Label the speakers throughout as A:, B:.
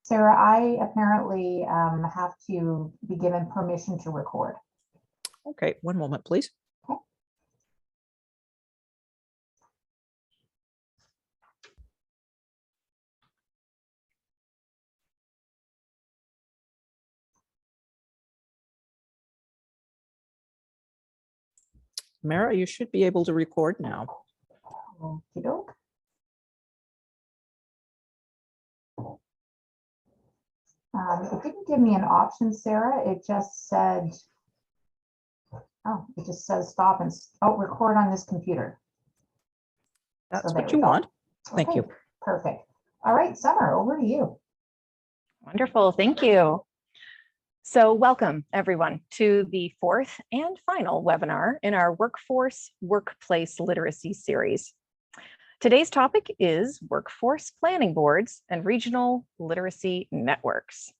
A: Sarah, I apparently have to be given permission to record.
B: Okay, one moment, please.
A: Okay.
B: Mara, you should be able to record now.
A: Okey-doke. It didn't give me an option, Sarah. It just said, it just says stop and record on this computer.
B: That's
A: So there
B: what
A: we
B: you
A: go.
B: want. Thank
A: Okay,
B: you.
A: perfect. All right, Summer, over to you.
C: Wonderful, thank you. So welcome everyone to the fourth and final webinar in our Workforce Workplace Literacy series. Today's topic is Workforce Planning Boards and Regional Literacy Networks.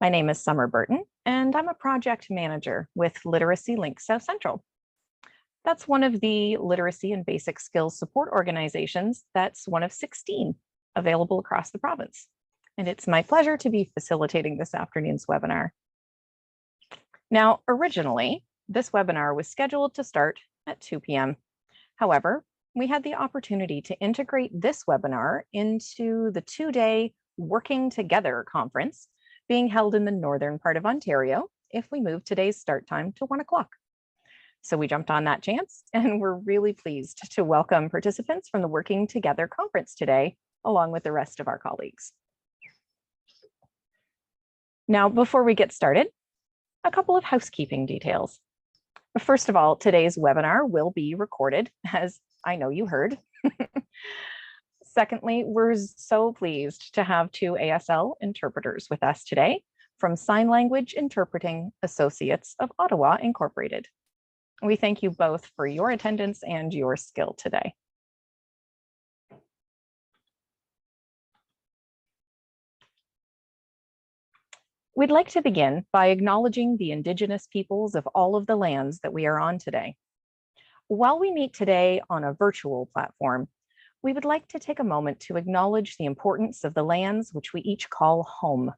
C: My name is Summer Burton, and I'm a project manager with Literacy Link South Central. That's one of the literacy and basic skills support organizations that's one of 16 available across the province. And it's my pleasure to be facilitating this afternoon's webinar. Now, originally, this webinar was scheduled to start at 2 p.m. However, we had the opportunity to integrate this webinar into the two-day Working Together conference being held in the northern part of Ontario if we move today's start time to 1 o'clock. So we jumped on that chance, and we're really pleased to welcome participants from the Working Together conference today, along with the rest of our colleagues. Now, before we get started, a couple of housekeeping details. First of all, today's webinar will be recorded, as I know you heard. Secondly, we're so pleased to have two ASL interpreters with us today from Sign Language Interpreting Associates of Ottawa Incorporated. We thank you both for your attendance and your skill today. We'd like to begin by acknowledging the Indigenous peoples of all of the lands that we are on today. While we meet today on a virtual platform, we would like to take a moment to acknowledge the importance of the lands which we each call home.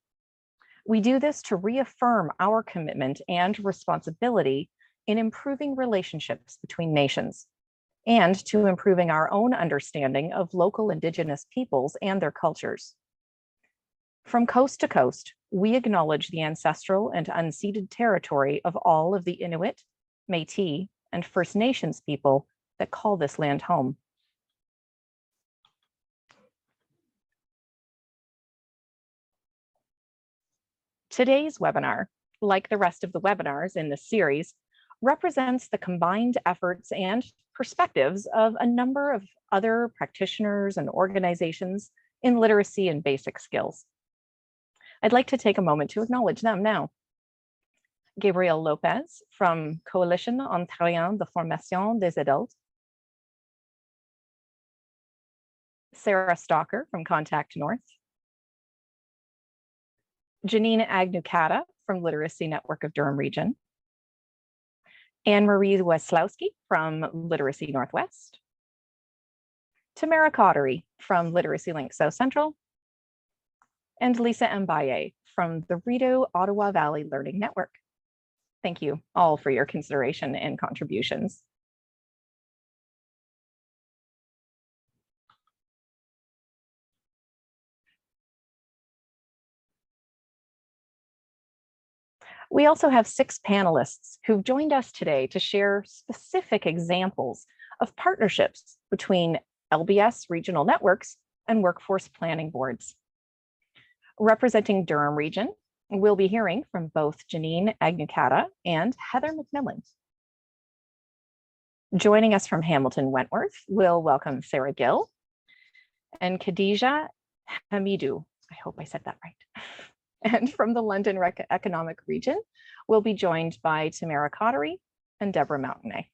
C: We do this to reaffirm our commitment and responsibility in improving relationships between nations and to improving our own understanding of local Indigenous peoples and their cultures. From coast to coast, we acknowledge the ancestral and unceded territory of all of the Inuit, Métis, and First Nations people that call this land home. Today's webinar, like the rest of the webinars in this series, represents the combined efforts and perspectives of a number of other practitioners and organizations in literacy and basic skills. I'd like to take a moment to acknowledge them now. Gabriel Lopez from Coalition Ontarien de Formation des Adultes. Sarah Stalker from Contact North. Janine Agnucata from Literacy Network of Durham Region. Anne-Marie Weslowski from Literacy Northwest. Tamara Cottery from Literacy Link South Central. And Lisa Mbaye from the Rideau Ottawa Valley Learning Network. Thank you all for your consideration and contributions. We also have 6 panelists who've joined us today to share specific examples of partnerships between LBS regional networks and workforce planning boards. Representing Durham Region, we'll be hearing from both Janine Agnucata and Heather McMillan. Joining us from Hamilton Wentworth, we'll welcome Sarah Gill and Khadija Hamidou. I hope I said that right. And from the London Economic Region, we'll be joined by Tamara Cottery and Deborah Mountainay.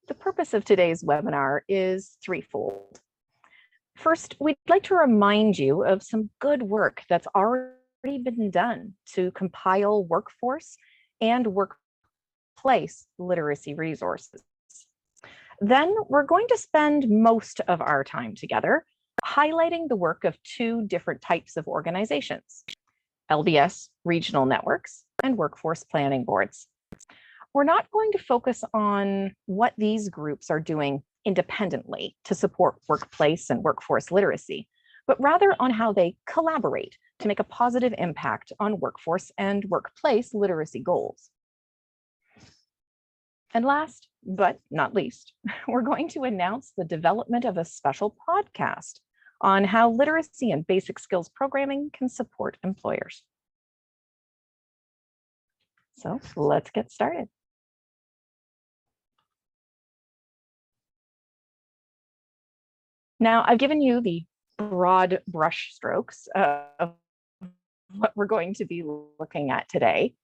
C: The purpose of today's webinar is threefold. First, we'd like to remind you of some good work that's already been done to compile workforce and workplace literacy resources. Then we're going to spend most of our time together highlighting the work of two different types of organizations: LDS regional networks and workforce planning boards. We're not going to focus on what these groups are doing independently to support workplace and workforce literacy, but rather on how they collaborate to make a positive impact on workforce and workplace literacy goals. And last but not least, we're going to announce the development of a special podcast on how literacy and basic skills programming can support employers. So let's get started. Now, I've given you the broad brush strokes of what we're going to be looking at today,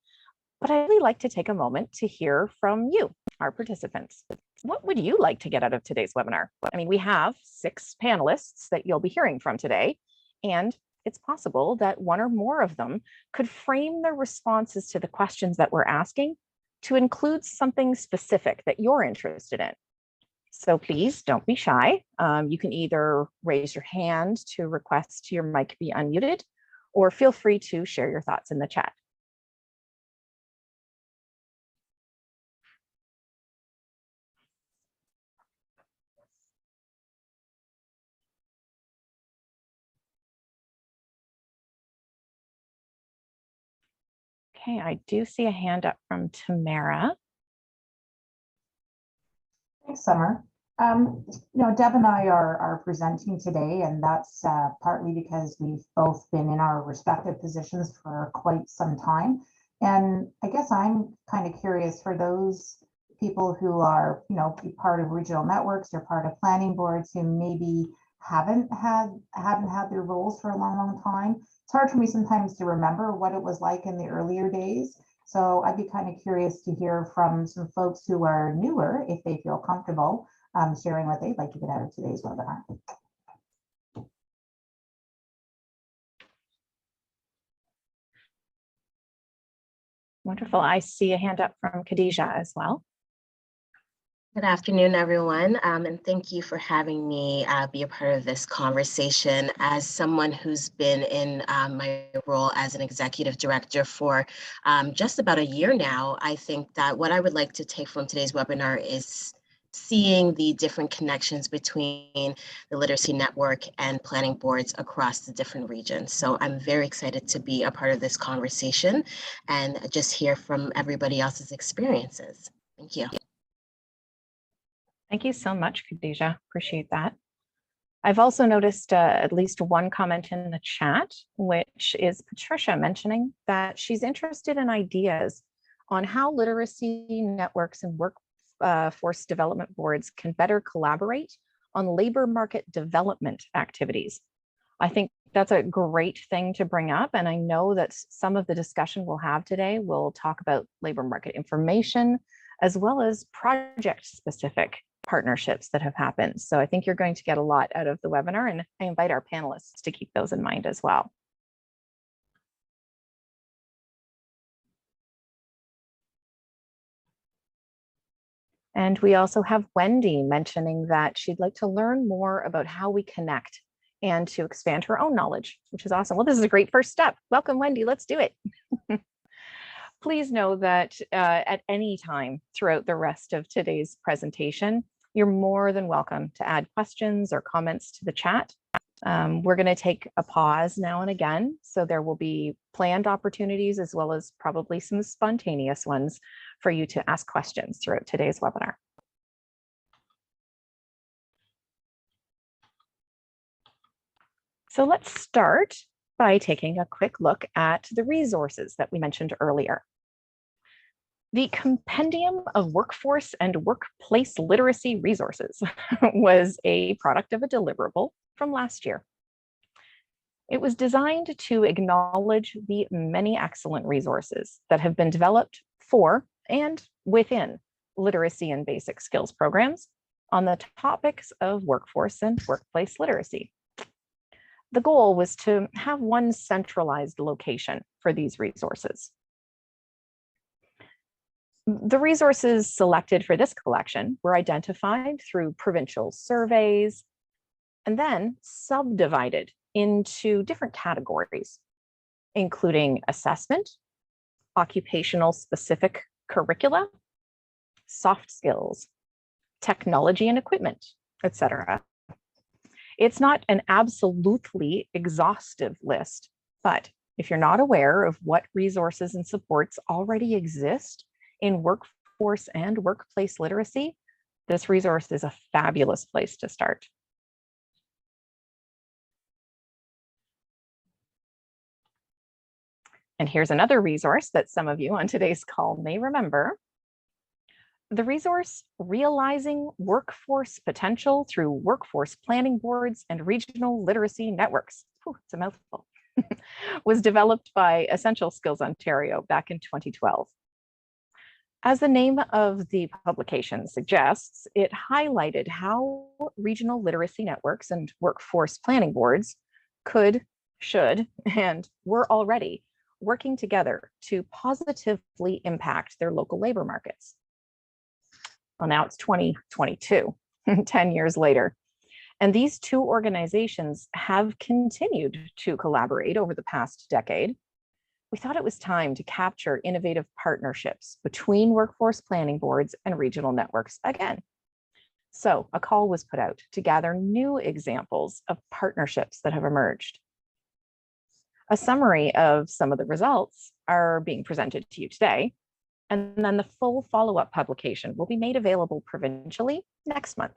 C: but I'd really like to take a moment to hear from you, our participants. What would you like to get out of today's webinar? I mean, we have 6 panelists that you'll be hearing from today, and it's possible that one or more of them could frame their responses to the questions that we're asking to include something specific that you're interested in. So please don't be shy. You can either raise your hand to request your mic be unmuted, or feel free to share your thoughts in the chat. Okay, I do see a hand up from Tamara.
A: Thanks, Summer. Deb and I are presenting today, and that's partly because we've both been in our respective positions for quite some time. And I guess I'm kind of curious, for those people who are, part of regional networks or part of planning boards who maybe haven't had their roles for a long time. It's hard for me sometimes to remember what it was like in the earlier days. So I'd be kind of curious to hear from some folks who are newer, if they feel comfortable sharing what they'd like to get out of today's webinar.
C: Wonderful. I see a hand up from Khadija as well.
D: Good afternoon, everyone, and thank you for having me be a part of this conversation. As someone who's been in my role as an executive director for just about a year now, I think that what I would like to take from today's webinar is seeing the different connections between the literacy network and planning boards across the different regions. So I'm very excited to be a part of this conversation and just hear from everybody else's experiences. Thank you.
C: Thank you so much, Khadija. Appreciate that. I've also noticed at least one comment in the chat, which is Patricia mentioning that she's interested in ideas on how literacy networks and workforce development boards can better collaborate on labor market development activities. I think that's a great thing to bring up, and I know that some of the discussion we'll have today will talk about labor market information as well as project-specific partnerships that have happened. So I think you're going to get a lot out of the webinar, and I invite our panelists to keep those in mind as well. And we also have Wendy mentioning that she'd like to learn more about how we connect and to expand her own knowledge, which is awesome. Well, this is a great first step. Welcome, Wendy. Let's do it. Please know that at any time throughout the rest of today's presentation, you're more than welcome to add questions or comments to the chat. We're going to take a pause now and again, so there will be planned opportunities as well as probably some spontaneous ones for you to ask questions throughout today's webinar. So let's start by taking a quick look at the resources that we mentioned earlier. The Compendium of Workforce and Workplace Literacy Resources was a product of a deliverable from last year. It was designed to acknowledge the many excellent resources that have been developed for and within literacy and basic skills programs on the topics of workforce and workplace literacy. The goal was to have one centralized location for these resources. The resources selected for this collection were identified through provincial surveys and then subdivided into different categories, including assessment, occupational specific curricula, soft skills, technology and equipment, etc. It's not an absolutely exhaustive list, but if you're not aware of what resources and supports already exist in workforce and workplace literacy, this resource is a fabulous place to start. And here's another resource that some of you on today's call may remember. The resource Realizing Workforce Potential Through Workforce Planning Boards and Regional Literacy Networks. Whew, it's a mouthful. Was developed by Essential Skills Ontario back in 2012. As the name of the publication suggests, it highlighted how regional literacy networks and workforce planning boards could, should, and were already working together to positively impact their local labor markets. Well, now it's 2022, 10 years later. And these two organizations have continued to collaborate over the past decade. We thought it was time to capture innovative partnerships between workforce planning boards and regional networks again. So a call was put out to gather new examples of partnerships that have emerged. A summary of some of the results are being presented to you today, and then the full follow-up publication will be made available provincially next month.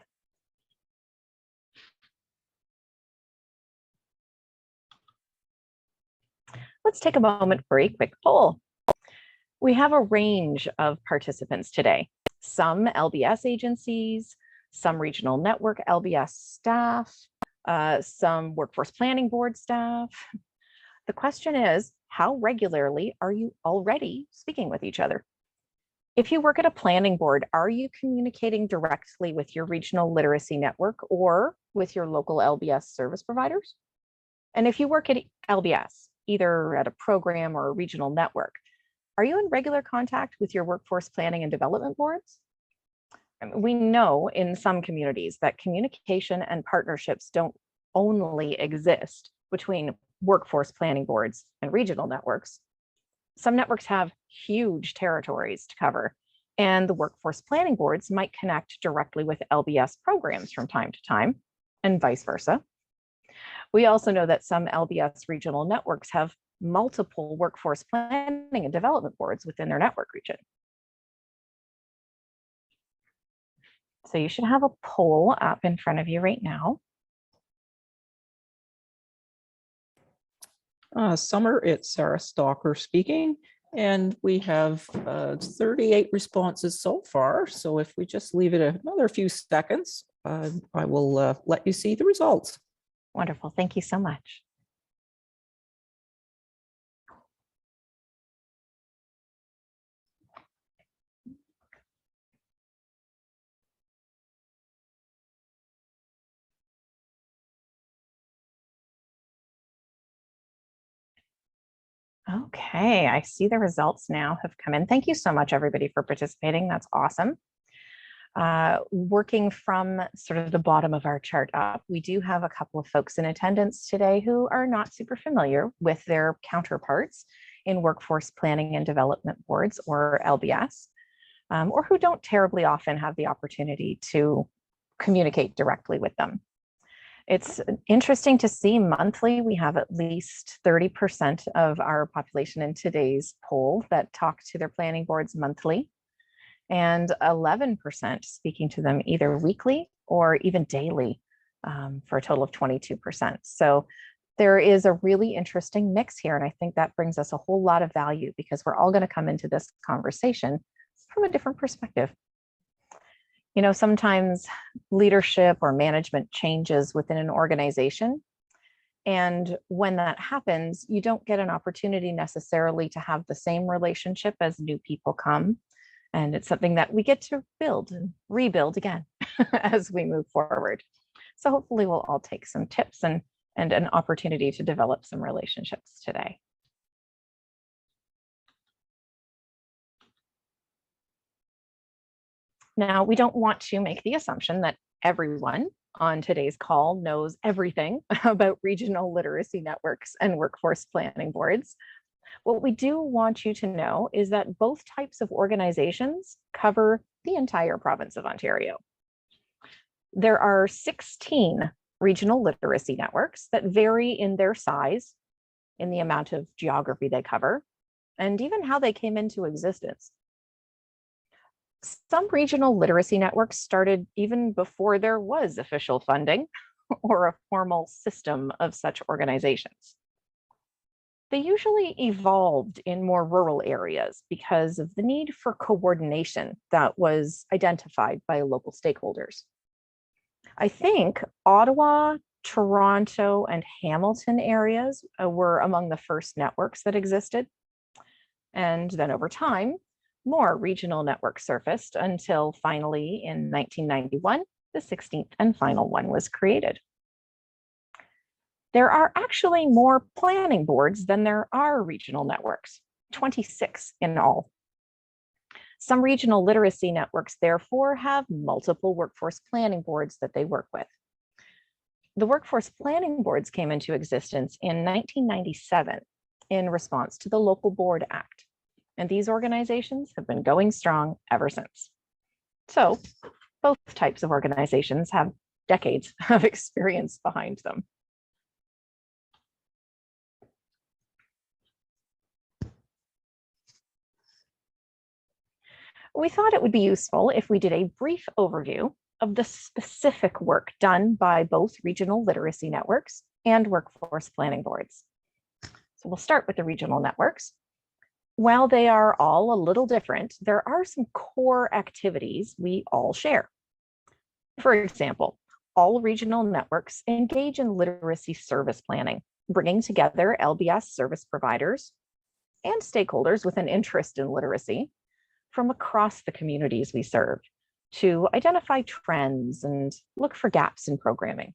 C: Let's take a moment for a quick poll. We have a range of participants today, some LBS agencies, some regional network LBS staff, some workforce planning board staff. The question is, how regularly are you already speaking with each other? If you work at a planning board, are you communicating directly with your regional literacy network or with your local LBS service providers? And if you work at LBS, either at a program or a regional network, are you in regular contact with your workforce planning and development boards? We know in some communities that communication and partnerships don't only exist between workforce planning boards and regional networks. Some networks have huge territories to cover, and the workforce planning boards might connect directly with LBS programs from time to time, and vice versa. We also know that some LBS regional networks have multiple workforce planning and development boards within their network region. So you should have a poll up in front of you right now.
B: Summer, it's Sarah Stalker speaking, and we have 38 responses so far. So if we just leave it another few seconds, I will let you see the results.
C: Wonderful. Thank you so much. Okay, I see the results now have come in. Thank you so much, everybody, for participating. That's awesome. Working from sort of the bottom of our chart up, we do have a couple of folks in attendance today who are not super familiar with their counterparts in workforce planning and development boards, or LBS, or who don't terribly often have the opportunity to communicate directly with them. It's interesting to see monthly, we have at least 30% of our population in today's poll that talk to their planning boards monthly, and 11% speaking to them either weekly or even daily, for a total of 22%. So there is a really interesting mix here. And I think that brings us a whole lot of value because we're all going to come into this conversation from a different perspective. You know, sometimes leadership or management changes within an organization. And when that happens, you don't get an opportunity necessarily to have the same relationship as new people come. And it's something that we get to build and rebuild again as we move forward. So hopefully we'll all take some tips and and an opportunity to develop some relationships today. Now, we don't want to make the assumption that everyone on today's call knows everything about regional literacy networks and workforce planning boards. What we do want you to know is that both types of organizations cover the entire province of Ontario. There are 16 regional literacy networks that vary in their size, in the amount of geography they cover, and even how they came into existence. Some regional literacy networks started even before there was official funding or a formal system of such organizations. They usually evolved in more rural areas because of the need for coordination that was identified by local stakeholders. I think Ottawa, Toronto, and Hamilton areas were among the first networks that existed. And then over time, more regional networks surfaced until finally in 1991, the 16th and final one was created. There are actually more planning boards than there are regional networks, 26 in all. Some regional literacy networks, therefore, have multiple workforce planning boards that they work with. The workforce planning boards came into existence in 1997 in response to the Local Board Act. And these organizations have been going strong ever since. So both types of organizations have decades of experience behind them. We thought it would be useful if we did a brief overview of the specific work done by both regional literacy networks and workforce planning boards. So we'll start with the regional networks. While they are all a little different, there are some core activities we all share. For example, all regional networks engage in literacy service planning, bringing together LBS service providers and stakeholders with an interest in literacy from across the communities we serve to identify trends and look for gaps in programming.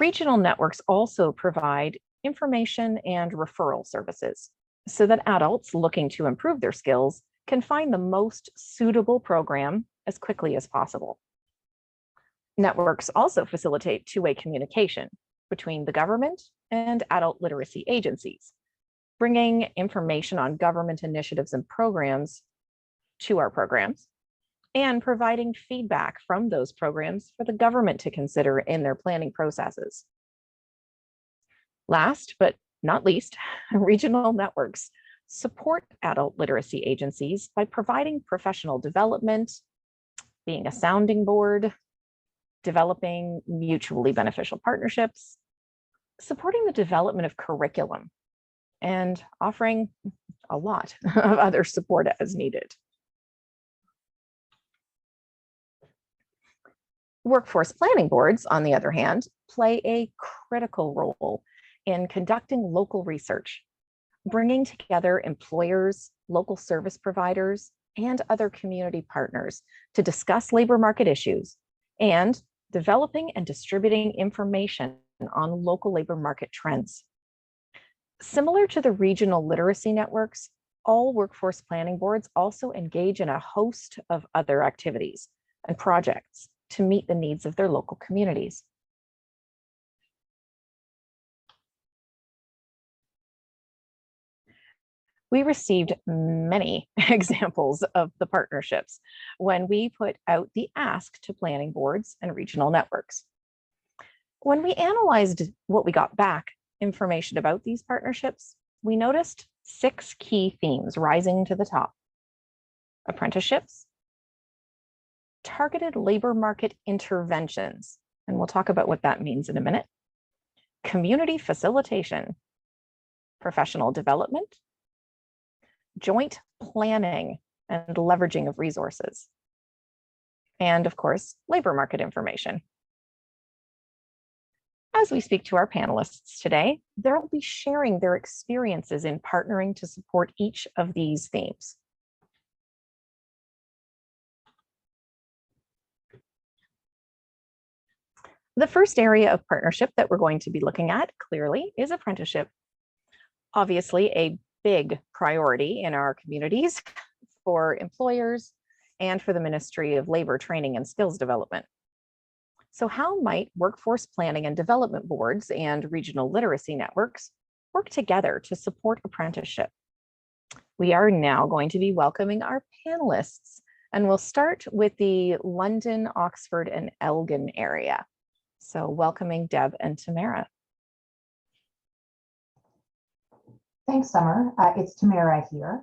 C: Regional networks also provide information and referral services so that adults looking to improve their skills can find the most suitable program as quickly as possible. Networks also facilitate two-way communication between the government and adult literacy agencies, bringing information on government initiatives and programs to our programs, and providing feedback from those programs for the government to consider in their planning processes. Last but not least, regional networks support adult literacy agencies by providing professional development, being a sounding board, developing mutually beneficial partnerships, supporting the development of curriculum, and offering a lot of other support as needed. Workforce planning boards, on the other hand, play a critical role in conducting local research, bringing together employers, local service providers, and other community partners to discuss labor market issues and developing and distributing information on local labor market trends. Similar to the regional literacy networks, all workforce planning boards also engage in a host of other activities and projects to meet the needs of their local communities. We received many examples of the partnerships when we put out the ask to planning boards and regional networks. When we analyzed what we got back, information about these partnerships, we noticed 6 key themes rising to the top: apprenticeships, targeted labor market interventions, and we'll talk about what that means in a minute, community facilitation, professional development, joint planning and leveraging of resources, and of course, labor market information. As we speak to our panelists today, they'll be sharing their experiences in partnering to support each of these themes. The first area of partnership that we're going to be looking at clearly is apprenticeship. Obviously, a big priority in our communities for employers and for the Ministry of Labor, Training and Skills Development. So how might workforce planning and development boards and regional literacy networks work together to support apprenticeship? We are now going to be welcoming our panelists, and we'll start with the London, Oxford, and Elgin area. So welcoming Deb and Tamara.
A: Thanks, Summer. It's Tamara here.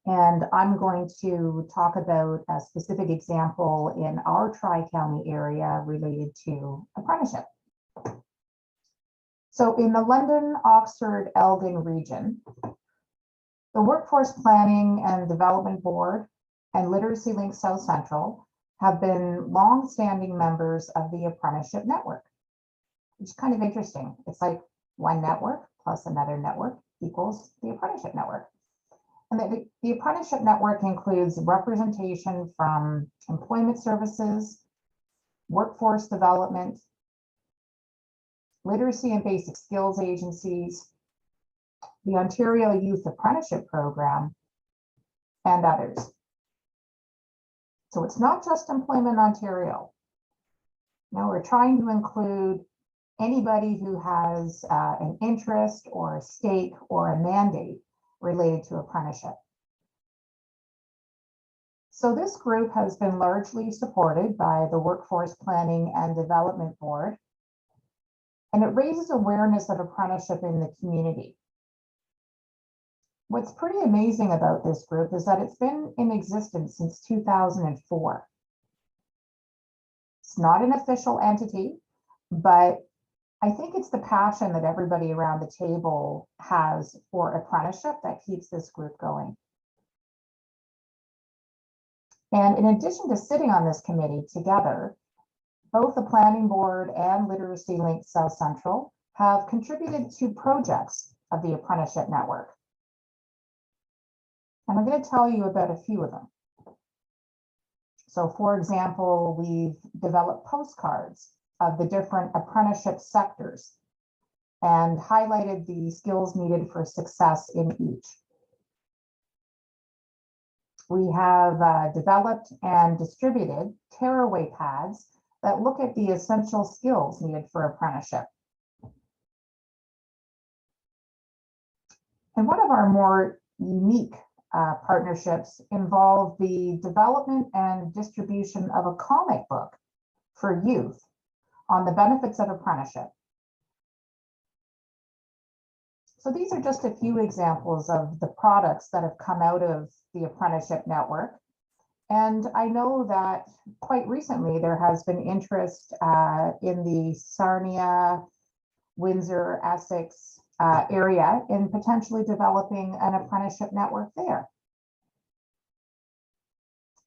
A: And I'm going to talk about a specific example in our Tri-County area related to apprenticeship. So in the London, Oxford, Elgin region, the Workforce Planning and Development Board and Literacy Link South Central have been long-standing members of the apprenticeship network, which is kind of interesting. It's like one network plus another network equals the apprenticeship network. And the apprenticeship network includes representation from employment services, workforce development, literacy and basic skills agencies, the Ontario Youth Apprenticeship Program, and others. So it's not just Employment Ontario. Now we're trying to include anybody who has an interest or a stake or a mandate related to apprenticeship. So this group has been largely supported by the Workforce Planning and Development Board, and it raises awareness of apprenticeship in the community. What's pretty amazing about this group is that it's been in existence since 2004. It's not an official entity, but I think it's the passion that everybody around the table has for apprenticeship that keeps this group going. And in addition to sitting on this committee together, both the Planning Board and Literacy Link South Central have contributed to projects of the apprenticeship network. And I'm going to tell you about a few of them. So for example, we've developed postcards of the different apprenticeship sectors and highlighted the skills needed for success in each. We have developed and distributed tearaway pads that look at the essential skills needed for apprenticeship. And one of our more unique partnerships involve the development and distribution of a comic book for youth on the benefits of apprenticeship. So these are just a few examples of the products that have come out of the apprenticeship network. And I know that quite recently there has been interest in the Sarnia, Windsor, Essex area in potentially developing an apprenticeship network there.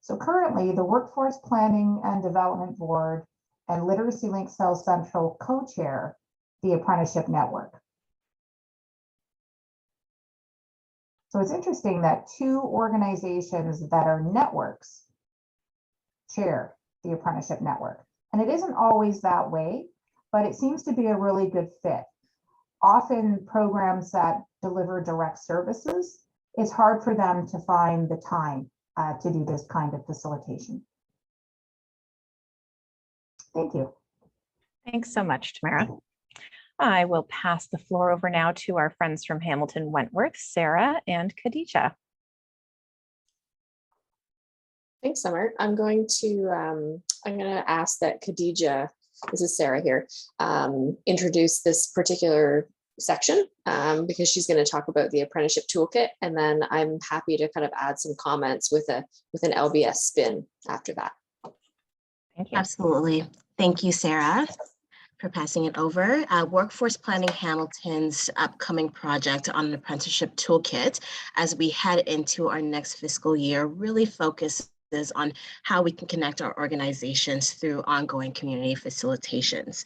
A: So currently the Workforce Planning and Development Board and Literacy Link South Central co-chair the apprenticeship network. So it's interesting that two organizations that are networks chair the apprenticeship network. And it isn't always that way, but it seems to be a really good fit. Often programs that deliver direct services, it's hard for them to find the time to do this kind of facilitation. Thank you.
C: Thanks so much, Tamara. I will pass the floor over now to our friends from Hamilton Wentworth, Sarah and Khadija.
E: Thanks, Summer. I'm going to ask that Khadija, this is Sarah here, introduce this particular section because she's going to talk about the apprenticeship toolkit, and then I'm happy to kind of add some comments with an LBS spin after that.
C: Thank you.
D: Absolutely. Thank you, Sarah, for passing it over. Workforce Planning Hamilton's upcoming project on an apprenticeship toolkit as we head into our next fiscal year really focuses on how we can connect our organizations through ongoing community facilitations.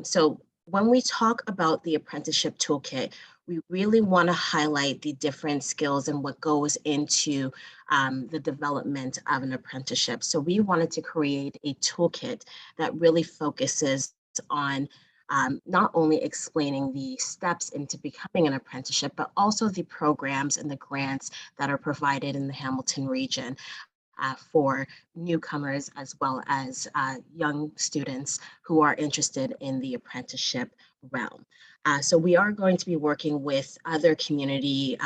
D: So when we talk about the apprenticeship toolkit, we really want to highlight the different skills and what goes into the development of an apprenticeship. So we wanted to create a toolkit that really focuses on not only explaining the steps into becoming an apprenticeship, but also the programs and the grants that are provided in the Hamilton region for newcomers as well as young students who are interested in the apprenticeship realm. So we are going to be working with other community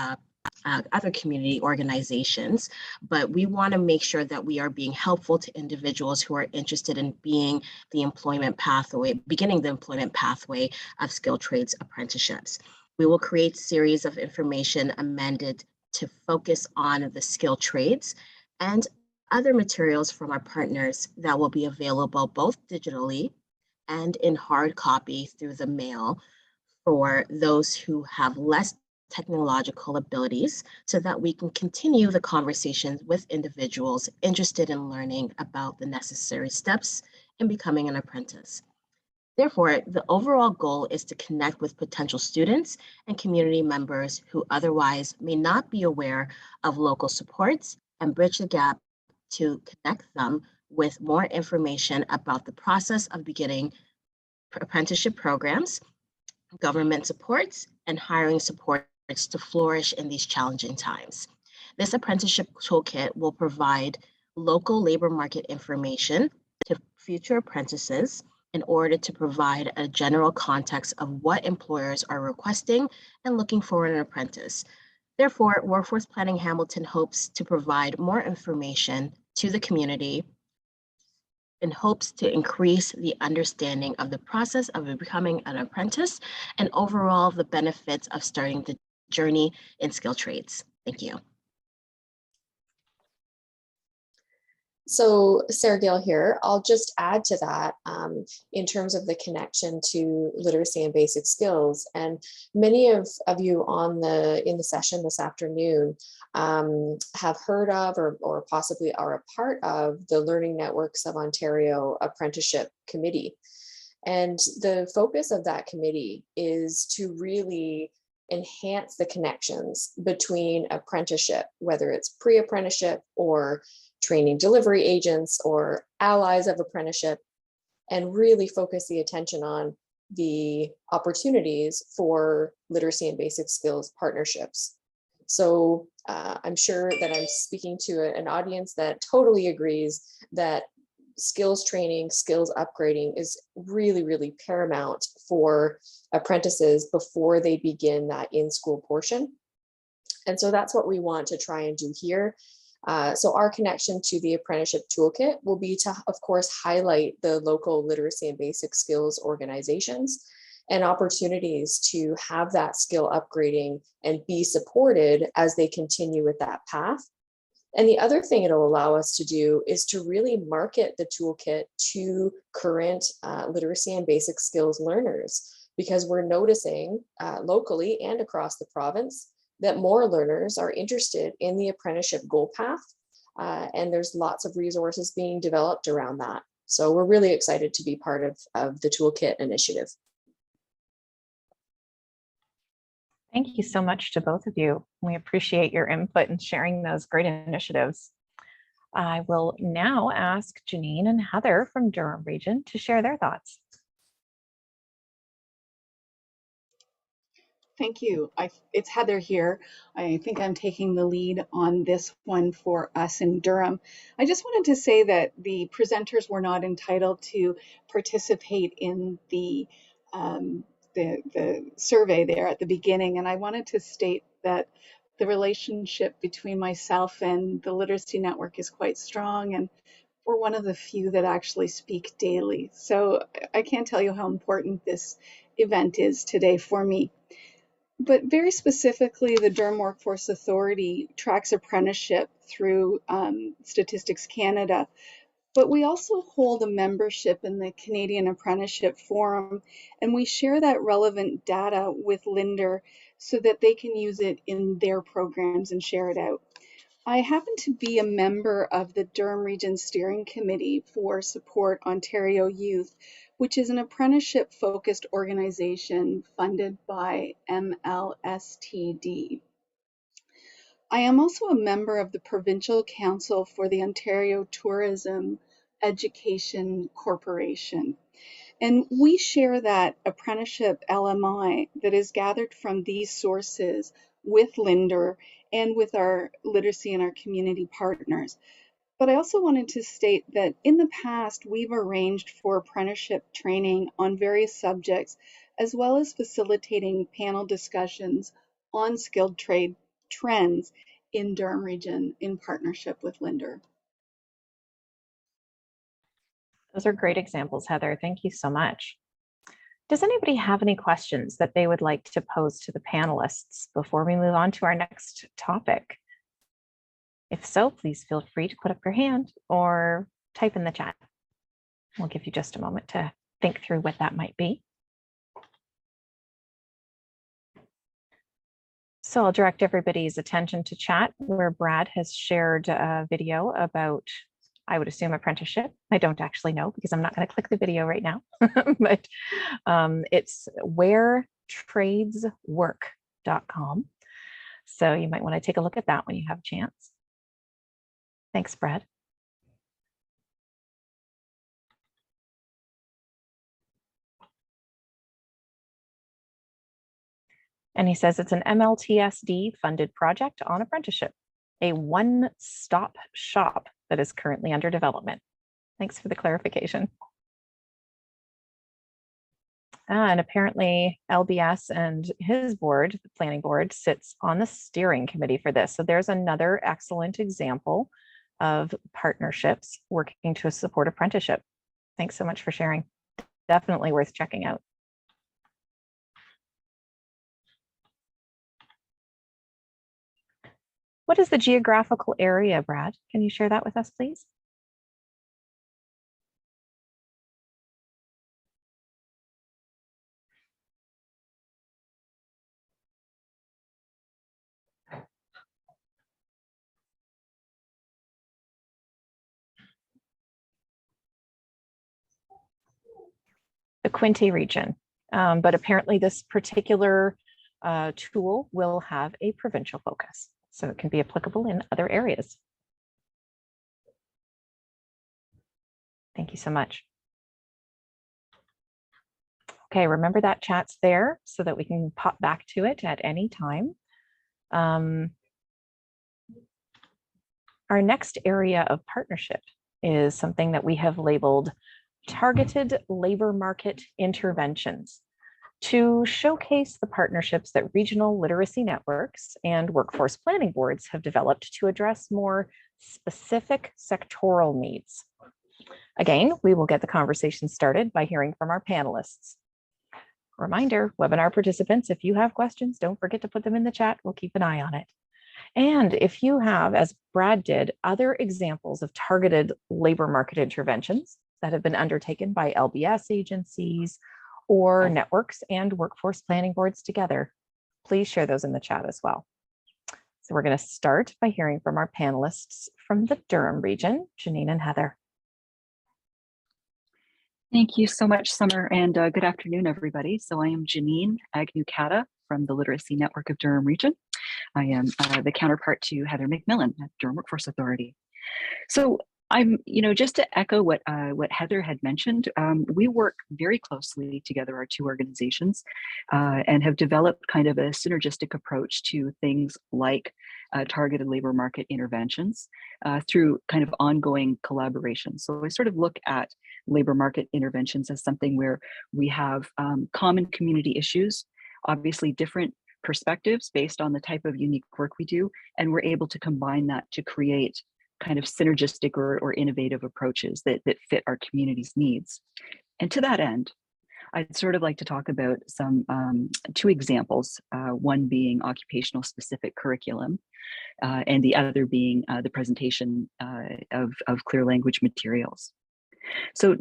D: organizations, but we want to make sure that we are being helpful to individuals who are interested in beginning the employment pathway of skilled trades apprenticeships. We will create series of information amended to focus on the skilled trades and other materials from our partners that will be available both digitally and in hard copy through the mail for those who have less technological abilities so that we can continue the conversations with individuals interested in learning about the necessary steps in becoming an apprentice. Therefore, the overall goal is to connect with potential students and community members who otherwise may not be aware of local supports and bridge the gap to connect them with more information about the process of beginning apprenticeship programs, government supports, and hiring supports to flourish in these challenging times. This apprenticeship toolkit will provide local labor market information to future apprentices in order to provide a general context of what employers are requesting and looking for in an apprentice. Therefore, Workforce Planning Hamilton hopes to provide more information to the community in hopes to increase the understanding of the process of becoming an apprentice and overall the benefits of starting the journey in skilled trades. Thank you.
E: So Sarah Gale here, I'll just add to that in terms of the connection to literacy and basic skills. And many of you in the session this afternoon have heard of or possibly are a part of the Learning Networks of Ontario Apprenticeship Committee. And the focus of that committee is to really enhance the connections between apprenticeship, whether it's pre-apprenticeship or training delivery agents or allies of apprenticeship, and really focus the attention on the opportunities for literacy and basic skills partnerships. So I'm sure that I'm speaking to an audience that totally agrees that skills training, skills upgrading is really, really paramount for apprentices before they begin that in-school portion. And so that's what we want to try and do here. So our connection to the apprenticeship toolkit will be to, of course, highlight the local literacy and basic skills organizations and opportunities to have that skill upgrading and be supported as they continue with that path. And the other thing it'll allow us to do is to really market the toolkit to current literacy and basic skills learners, because we're noticing locally and across the province that more learners are interested in the apprenticeship goal path, and there's lots of resources being developed around that. So we're really excited to be part of the toolkit initiative.
C: Thank you so much to both of you. We appreciate your input and sharing those great initiatives. I will now ask Janine and Heather from Durham Region to share their thoughts.
F: Thank you. It's Heather here. I think I'm taking the lead on this one for us in Durham. I just wanted to say that the presenters were not entitled to participate in the survey there at the beginning, and I wanted to state that the relationship between myself and the Literacy Network is quite strong, and we're one of the few that actually speak daily. So I can't tell you how important this event is today for me. But very specifically, the Durham Workforce Authority tracks apprenticeship through Statistics Canada. But we also hold a membership in the Canadian Apprenticeship Forum, and we share that relevant data with LINDER so that they can use it in their programs and share it out. I happen to be a member of the Durham Region Steering Committee for Support Ontario Youth, which is an apprenticeship-focused organization funded by MLSTD. I am also a member of the Provincial Council for the Ontario Tourism Education Corporation. And we share that apprenticeship LMI that is gathered from these sources with Linder and with our literacy and our community partners. But I also wanted to state that in the past, we've arranged for apprenticeship training on various subjects, as well as facilitating panel discussions on skilled trade trends in Durham Region in partnership with Linder.
C: Those are great examples, Heather. Thank you so much. Does anybody have any questions that they would like to pose to the panelists before we move on to our next topic? If so, please feel free to put up your hand or type in the chat. We'll give you just a moment to think through what that might be. So I'll direct everybody's attention to chat, where Brad has shared a video about, I would assume, apprenticeship. I don't actually know because I'm not going to click the video right now, but it's wheretradeswork.com. So you might want to take a look at that when you have a chance. Thanks, Brad. And he says it's an MLTSD funded project on apprenticeship, a one-stop shop that is currently under development. Thanks for the clarification. And apparently LBS and his board, the planning board, sits on the steering committee for this. So there's another excellent example of partnerships working to support apprenticeship. Thanks so much for sharing. Definitely worth checking out. What is the geographical area, Brad? Can you share that with us, please? The Quinte region, but apparently this particular tool will have a provincial focus, so it can be applicable in other areas. Thank you so much. Okay, remember that chat's there so that we can pop back to it at any time. Our next area of partnership is something that we have labeled targeted labor market interventions, to showcase the partnerships that regional literacy networks and workforce planning boards have developed to address more specific sectoral needs. Again, we will get the conversation started by hearing from our panelists. Reminder, webinar participants, if you have questions, don't forget to put them in the chat. We'll keep an eye on it. And if you have, as Brad did, other examples of targeted labor market interventions that have been undertaken by LBS agencies or networks and workforce planning boards together, please share those in the chat as well. So we're going to start by hearing from our panelists from the Durham region, Janine and Heather.
G: Thank you so much, Summer, and good afternoon, everybody. So I am Janine Agnew-Cata from the Literacy Network of Durham Region. I am the counterpart to Heather McMillan at Durham Workforce Authority. So I'm, just to echo what Heather had mentioned, we work very closely together, our two organizations, and have developed kind of a synergistic approach to things like targeted labor market interventions through kind of ongoing collaboration. So we sort of look at labor market interventions as something where we have common community issues, obviously different perspectives based on the type of unique work we do, and we're able to combine that to create kind of synergistic or innovative approaches that fit our community's needs. And to that end, I'd sort of like to talk about some two examples, one being occupational specific curriculum, and the other being the presentation of clear language materials. So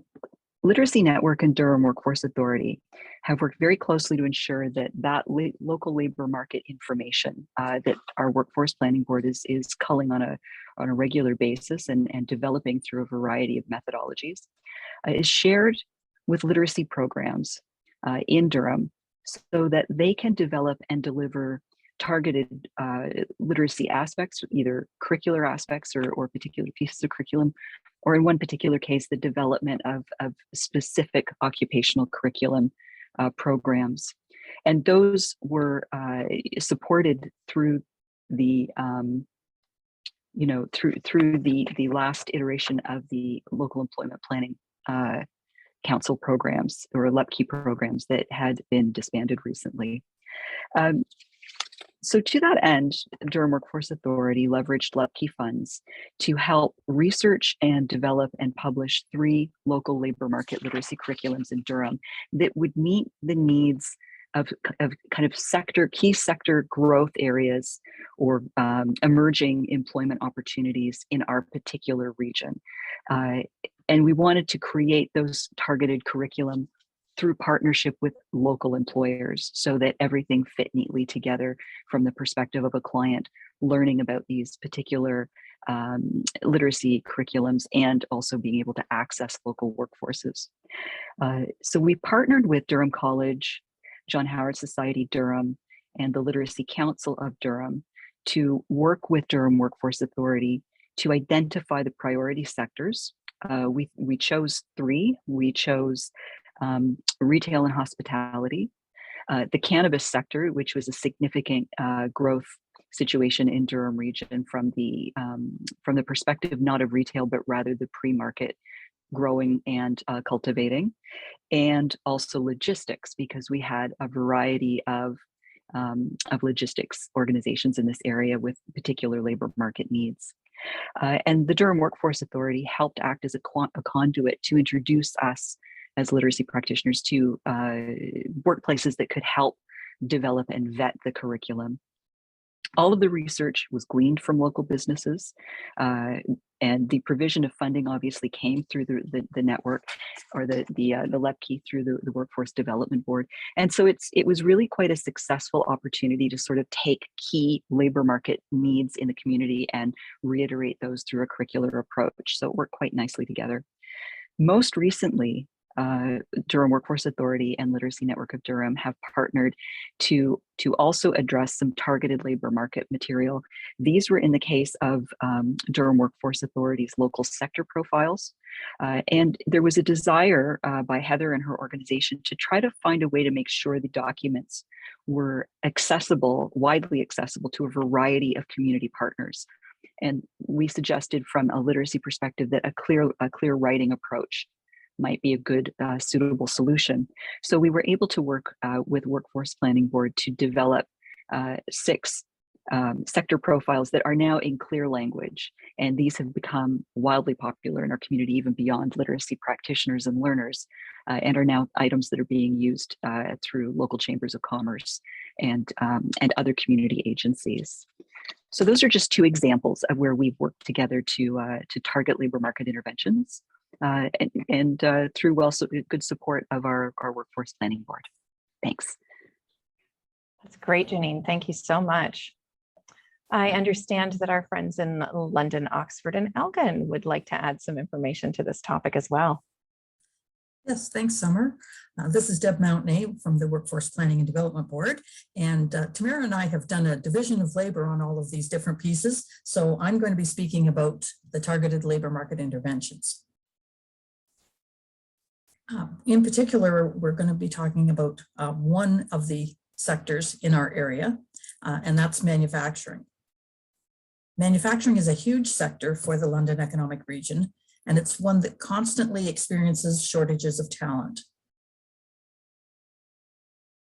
G: Literacy Network and Durham Workforce Authority have worked very closely to ensure that local labor market information that our Workforce Planning Board is culling on a regular basis and developing through a variety of methodologies is shared with literacy programs in Durham so that they can develop and deliver targeted literacy aspects, either curricular aspects or particular pieces of curriculum or in one particular case, the development of specific occupational curriculum programs. And those were supported through the through the last iteration of the local employment planning council programs, or LEPKI programs, that had been disbanded recently. So to that end, Durham Workforce Authority leveraged LEPKI funds to help research and develop and publish 3 local labor market literacy curriculums in Durham that would meet the needs of kind of key sector growth areas, or emerging employment opportunities in our particular region. And we wanted to create those targeted curriculum through partnership with local employers, so that everything fit neatly together from the perspective of a client learning about these particular literacy curriculums, and also being able to access local workforces. So we partnered with Durham College, John Howard Society Durham, and the Literacy Council of Durham to work with Durham Workforce Authority to identify the priority sectors. We chose 3. We chose retail and hospitality, the cannabis sector, which was a significant growth situation in Durham region from the perspective not of retail, but rather the pre-market growing and cultivating, and also logistics, because we had a variety of logistics organizations in this area with particular labor market needs. And the Durham Workforce Authority helped act as a conduit to introduce us as literacy practitioners to workplaces that could help develop and vet the curriculum. All of the research was gleaned from local businesses, and the provision of funding obviously came through the network, or the LEPKI through the Workforce Development Board. And so it was really quite a successful opportunity to sort of take key labor market needs in the community and reiterate those through a curricular approach. So it worked quite nicely together. Most recently, Durham Workforce Authority and Literacy Network of Durham have partnered to also address some targeted labor market material. These were in the case of Durham Workforce Authority's local sector profiles. And there was a desire by Heather and her organization to try to find a way to make sure the documents were accessible, widely accessible to a variety of community partners. And we suggested from a literacy perspective that a clear writing approach might be a good suitable solution. So we were able to work with Workforce Planning Board to develop 6 sector profiles that are now in clear language. And these have become wildly popular in our community, even beyond literacy practitioners and learners, and are now items that are being used through local chambers of commerce and other community agencies. So those are just 2 examples of where we've worked together to target labor market interventions. And through good support of our Workforce Planning Board. Thanks.
C: That's great, Janine. Thank you so much. I understand that our friends in London, Oxford, and Elgin would like to add some information to this topic as well.
H: Yes, thanks, Summer. This is Deb Mountney from the Workforce Planning and Development Board. And Tamara and I have done a division of labor on all of these different pieces. So I'm going to be speaking about the targeted labor market interventions. In particular, we're going to be talking about one of the sectors in our area, and that's manufacturing. Manufacturing is a huge sector for the London Economic Region, and it's one that constantly experiences shortages of talent.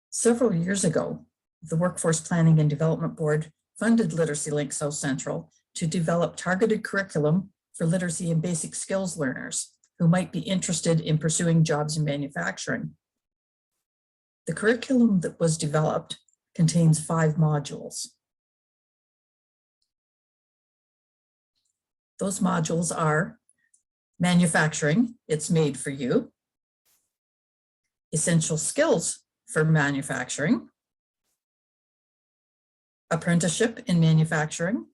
H: Several years ago, the Workforce Planning and Development Board funded Literacy Link South Central to develop targeted curriculum for literacy and basic skills learners who might be interested in pursuing jobs in manufacturing. The curriculum that was developed contains 5 modules. Those modules are manufacturing, it's made for you, essential skills for manufacturing, apprenticeship in manufacturing,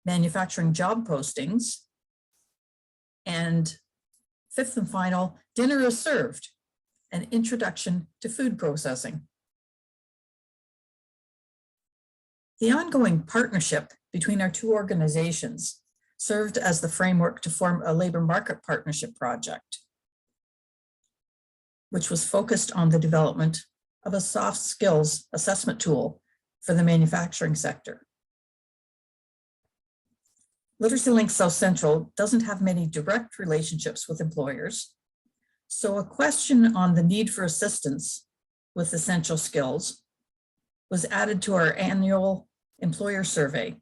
H: manufacturing job postings, and 5th and final, dinner is served, an introduction to food processing. The ongoing partnership between our 2 organizations served as the framework to form a labor market partnership project, which was focused on the development of a soft skills assessment tool for the manufacturing sector. Literacy Link South Central doesn't have many direct relationships with employers, so a question on the need for assistance with essential skills was added to our annual employer survey,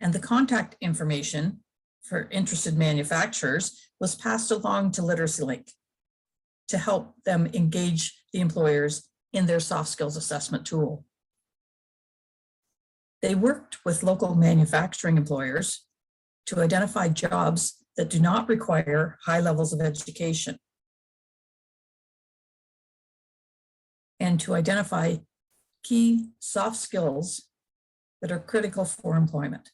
H: and the contact information for interested manufacturers was passed along to Literacy Link to help them engage the employers in their soft skills assessment tool. They worked with local manufacturing employers to identify jobs that do not require high levels of education, and to identify key soft skills that are critical for employment.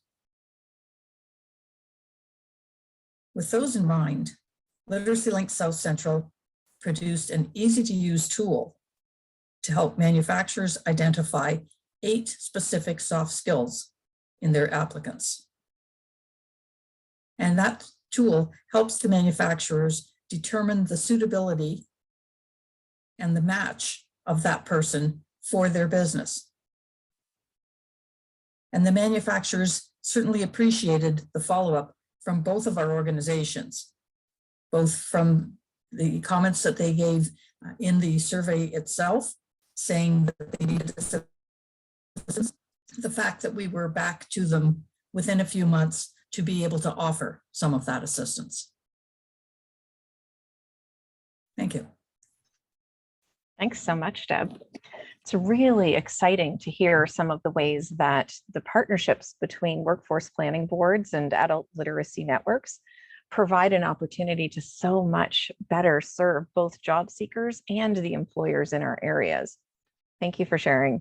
H: With those in mind, Literacy Link South Central produced an easy-to-use tool to help manufacturers identify 8 specific soft skills in their applicants. And that tool helps the manufacturers determine the suitability and the match of that person for their business. And the manufacturers certainly appreciated the follow-up from both of our organizations, both from the comments that they gave in the survey itself, saying that they needed assistance, the fact that we were back to them within a few months to be able to offer some of that assistance. Thank you.
C: Thanks so much, Deb. It's really exciting to hear some of the ways that the partnerships between workforce planning boards and adult literacy networks provide an opportunity to so much better serve both job seekers and the employers in our areas. Thank you for sharing.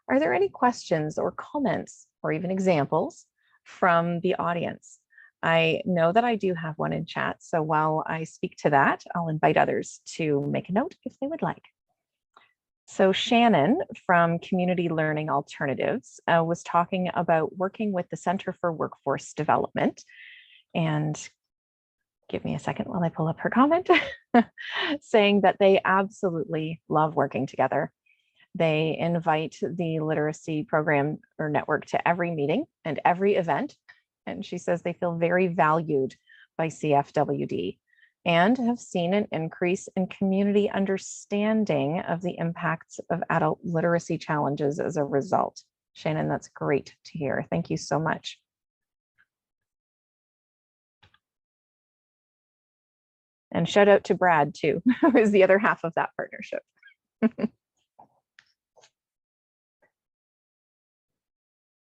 C: Are there any questions or comments or even examples from the audience? I know that I do have one in chat, so while I speak to that, I'll invite others to make a note if they would like. So Shannon from Community Learning Alternatives was talking about working with the Center for Workforce Development. And give me a second while I pull up her comment, saying that they absolutely love working together. They invite the literacy program or network to every meeting and every event. And she says they feel very valued by CFWD and have seen an increase in community understanding of the impacts of adult literacy challenges as a result. Shannon, that's great to hear. Thank you so much. And shout out to Brad too, who is the other half of that partnership.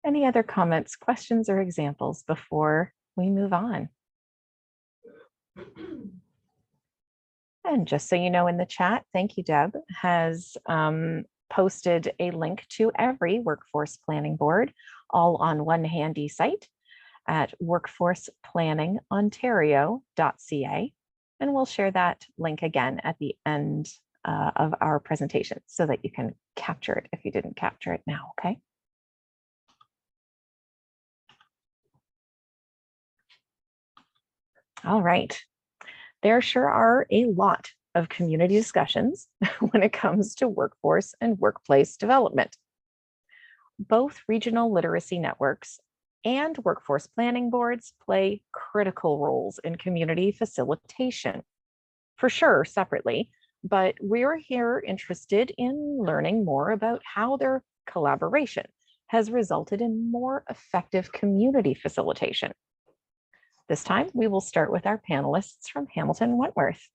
C: Any other comments, questions, or examples before we move on? And just so you know, in the chat, thank you, Deb, has posted a link to every workforce planning board, all on one handy site at workforceplanningontario.ca. And we'll share that link again at the end of our presentation so that you can capture it if you didn't capture it now, okay? All right. There sure are a lot of community discussions when it comes to workforce and workplace development. Both regional literacy networks and workforce planning boards play critical roles in community facilitation, for sure separately, but we're here interested in learning more about how their collaboration has resulted in more effective community facilitation. This time, we will start with our panelists from Hamilton Wentworth.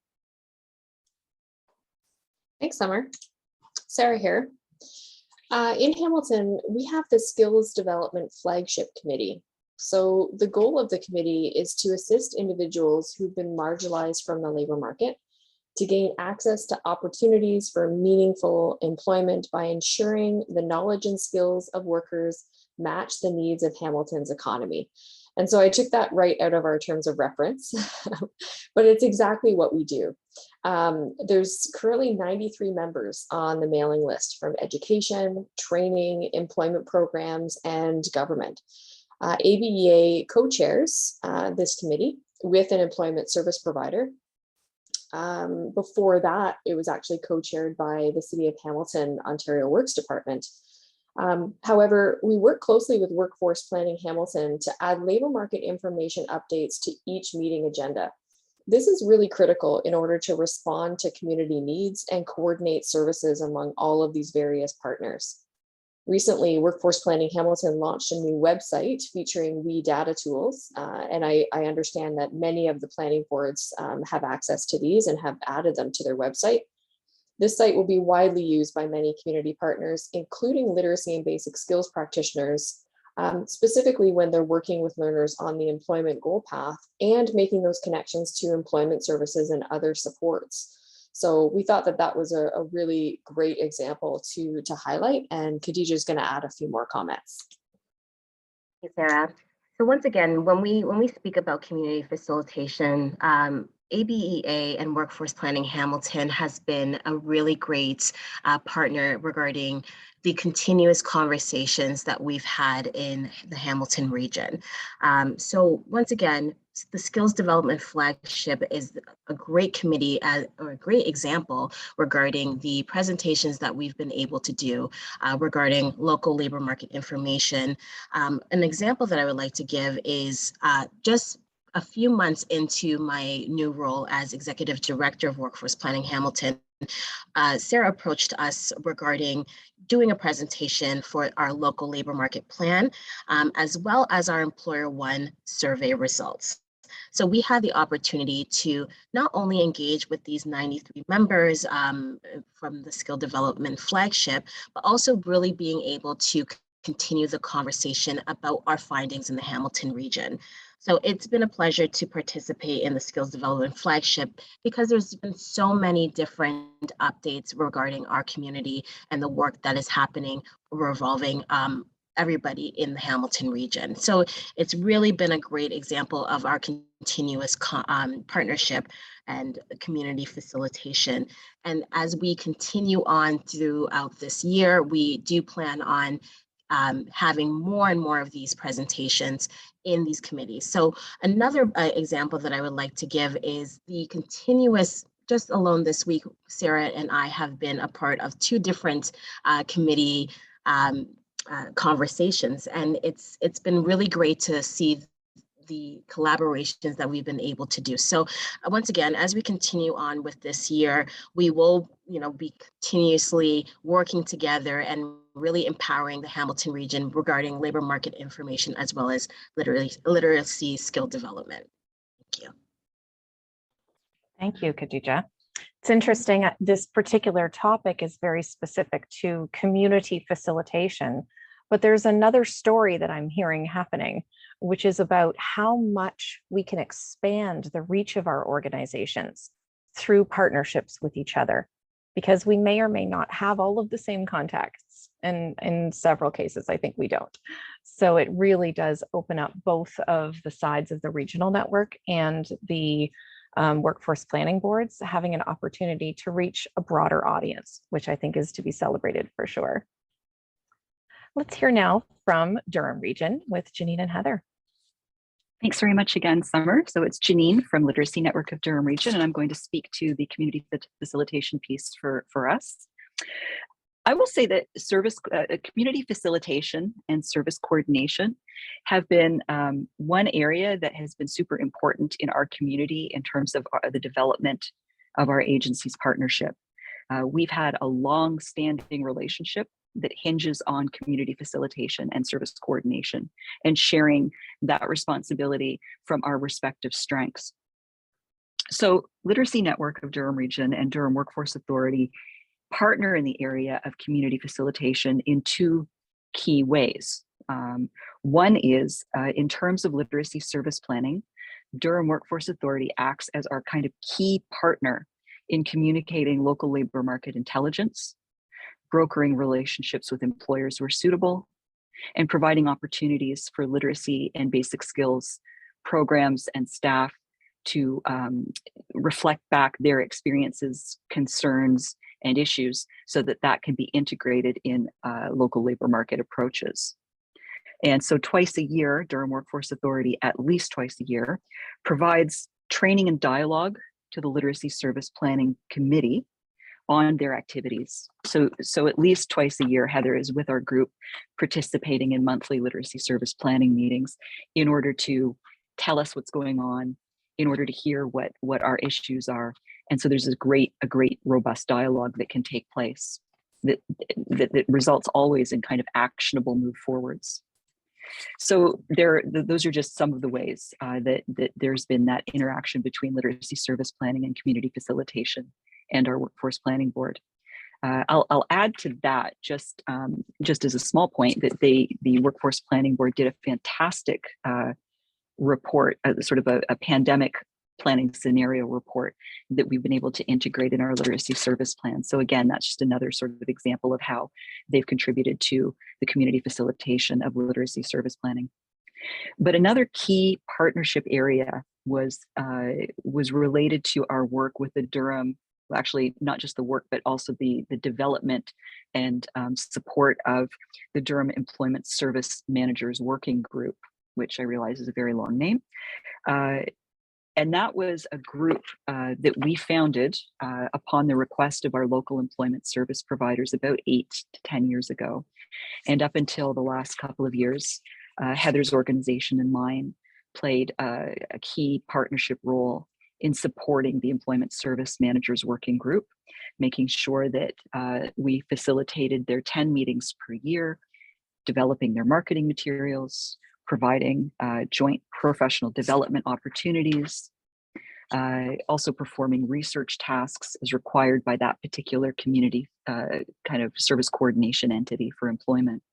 E: Thanks, Summer. Sarah here. In Hamilton, we have the Skills Development Flagship Committee. So the goal of the committee is to assist individuals who've been marginalized from the labor market to gain access to opportunities for meaningful employment by ensuring the knowledge and skills of workers match the needs of Hamilton's economy. And so I took that right out of our terms of reference, but it's exactly what we do. There's currently 93 members on the mailing list from education, training, employment programs, and government. ABEA co-chairs this committee with an employment service provider. Before that, it was actually co-chaired by the City of Hamilton, Ontario Works Department. However, we work closely with Workforce Planning Hamilton to add labor market information updates to each meeting agenda. This is really critical in order to respond to community needs and coordinate services among all of these various partners. Recently, Workforce Planning Hamilton launched a new website featuring WE data tools, and I understand that many of the planning boards have access to these and have added them to their website. This site will be widely used by many community partners, including literacy and basic skills practitioners, specifically when they're working with learners on the employment goal path and making those connections to employment services and other supports. So we thought that that was a really great example to highlight, and Khadija is going to add a few more comments.
D: Hey, Sarah. So once again, when we speak about community facilitation, ABEA and Workforce Planning Hamilton has been a really great partner regarding the continuous conversations that we've had in the Hamilton region. So once again, the Skills Development Flagship is a great committee or a great example regarding the presentations that we've been able to do regarding local labor market information. An example that I would like to give is just a few months into my new role as Executive Director of Workforce Planning Hamilton, Sarah approached us regarding doing a presentation for our local labor market plan, as well as our Employer One survey results. So we had the opportunity to not only engage with these 93 members from the Skill Development Flagship, but also really being able to continue the conversation about our findings in the Hamilton region. So it's been a pleasure to participate in the Skills Development Flagship because there's been so many different updates regarding our community and the work that is happening revolving everybody in the Hamilton region. So it's really been a great example of our continuous partnership and community facilitation. And as we continue on throughout this year, we do plan on having more and more of these presentations in these committees. So another example that I would like to give is the continuous, just alone this week, Sarah and I have been a part of 2 different committee conversations, and it's been really great to see the collaborations that we've been able to do. So once again, as we continue on with this year, we will, be continuously working together and really empowering the Hamilton region regarding labor market information as well as literacy skill development. Thank you.
C: Thank you, Khadija. It's interesting, this particular topic is very specific to community facilitation, but there's another story that I'm hearing happening, which is about how much we can expand the reach of our organizations through partnerships with each other, because we may or may not have all of the same contacts. And in several cases, I think we don't. So it really does open up both of the sides of the regional network and the workforce planning boards having an opportunity to reach a broader audience, which I think is to be celebrated for sure. Let's hear now from Durham Region with Janine and Heather.
G: Thanks very much again, Summer. So it's Janine from Literacy Network of Durham Region, and I'm going to speak to the community facilitation piece for us. I will say that community facilitation and service coordination have been one area that has been super important in our community in terms of the development of our agency's partnership. We've had a long-standing relationship that hinges on community facilitation and service coordination and sharing that responsibility from our respective strengths. So Literacy Network of Durham Region and Durham Workforce Authority partner in the area of community facilitation in 2 key ways. One is in terms of literacy service planning, Durham Workforce Authority acts as our kind of key partner in communicating local labor market intelligence, brokering relationships with employers who are suitable, and providing opportunities for literacy and basic skills programs and staff to reflect back their experiences, concerns, and issues so that that can be integrated in local labor market approaches. And so twice a year, Durham Workforce Authority, at least twice a year, provides training and dialogue to the Literacy Service Planning Committee on their activities. So at least twice a year, Heather is with our group participating in monthly literacy service planning meetings in order to tell us what's going on, in order to hear what our issues are. And so there's a great robust dialogue that can take place that results always in kind of actionable move forwards. So those are just some of the ways that there's been that interaction between literacy service planning and community facilitation and our workforce planning board. I'll add to that just as a small point that the workforce planning board did a fantastic report, sort of a pandemic planning scenario report that we've been able to integrate in our literacy service plan. So again, that's just another sort of example of how they've contributed to the community facilitation of literacy service planning. But another key partnership area was related to our work with the Durham, well, actually not just the work, but also the development and support of the Durham Employment Service Managers Working Group, which I realize is a very long name. And that was a group that we founded upon the request of our local employment service providers about 8 to 10 years ago. And up until the last couple of years, Heather's organization and mine played a key partnership role in supporting the Employment Service Managers Working Group, making sure that we facilitated their 10 meetings per year, developing their marketing materials, providing joint professional development opportunities, also performing research tasks as required by that particular community kind of service coordination entity for employment.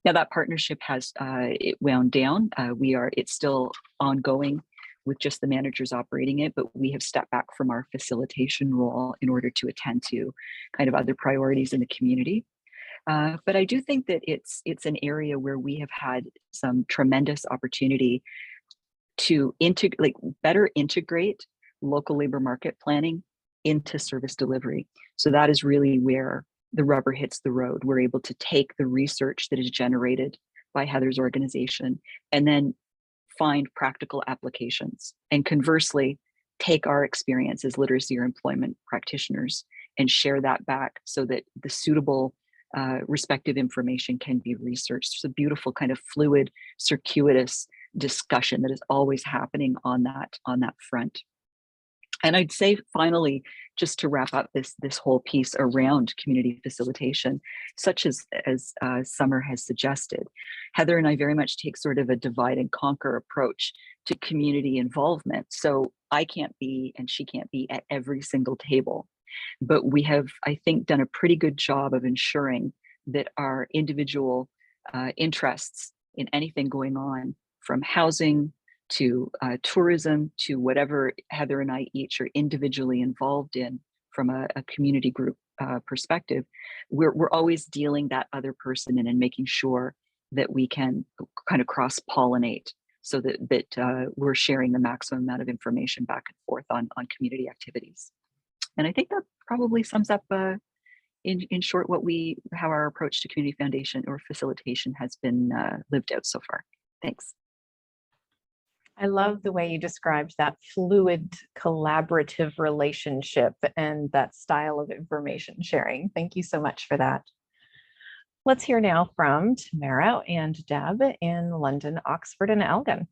G: Now that partnership has it wound down. It's still ongoing with just the managers operating it, but we have stepped back from our facilitation role in order to attend to kind of other priorities in the community. But I do think that it's an area where we have had some tremendous opportunity to better integrate local labor market planning into service delivery. So that is really where the rubber hits the road. We're able to take the research that is generated by Heather's organization and then find practical applications, and conversely take our experience as literacy or employment practitioners and share that back so that the suitable respective information can be researched. It's a beautiful kind of fluid, circuitous discussion that is always happening on that front. And I'd say finally, just to wrap up this whole piece around community facilitation, such as Summer has suggested, Heather and I very much take sort of a divide and conquer approach to community involvement. So I can't be and she can't be at every single table, but we have, I think, done a pretty good job of ensuring that our individual interests in anything going on, from housing to tourism to whatever Heather and I each are individually involved in from a community group perspective, we're always dealing that other person in and making sure that we can kind of cross-pollinate so that we're sharing the maximum amount of information back and forth on community activities. And I think that probably sums up in short how our approach to community foundation or facilitation has been lived out so far. Thanks.
C: I love the way you described that fluid, collaborative relationship and that style of information sharing. Thank you so much for that. Let's hear now from Tamara and Deb in London, Oxford, and Elgin.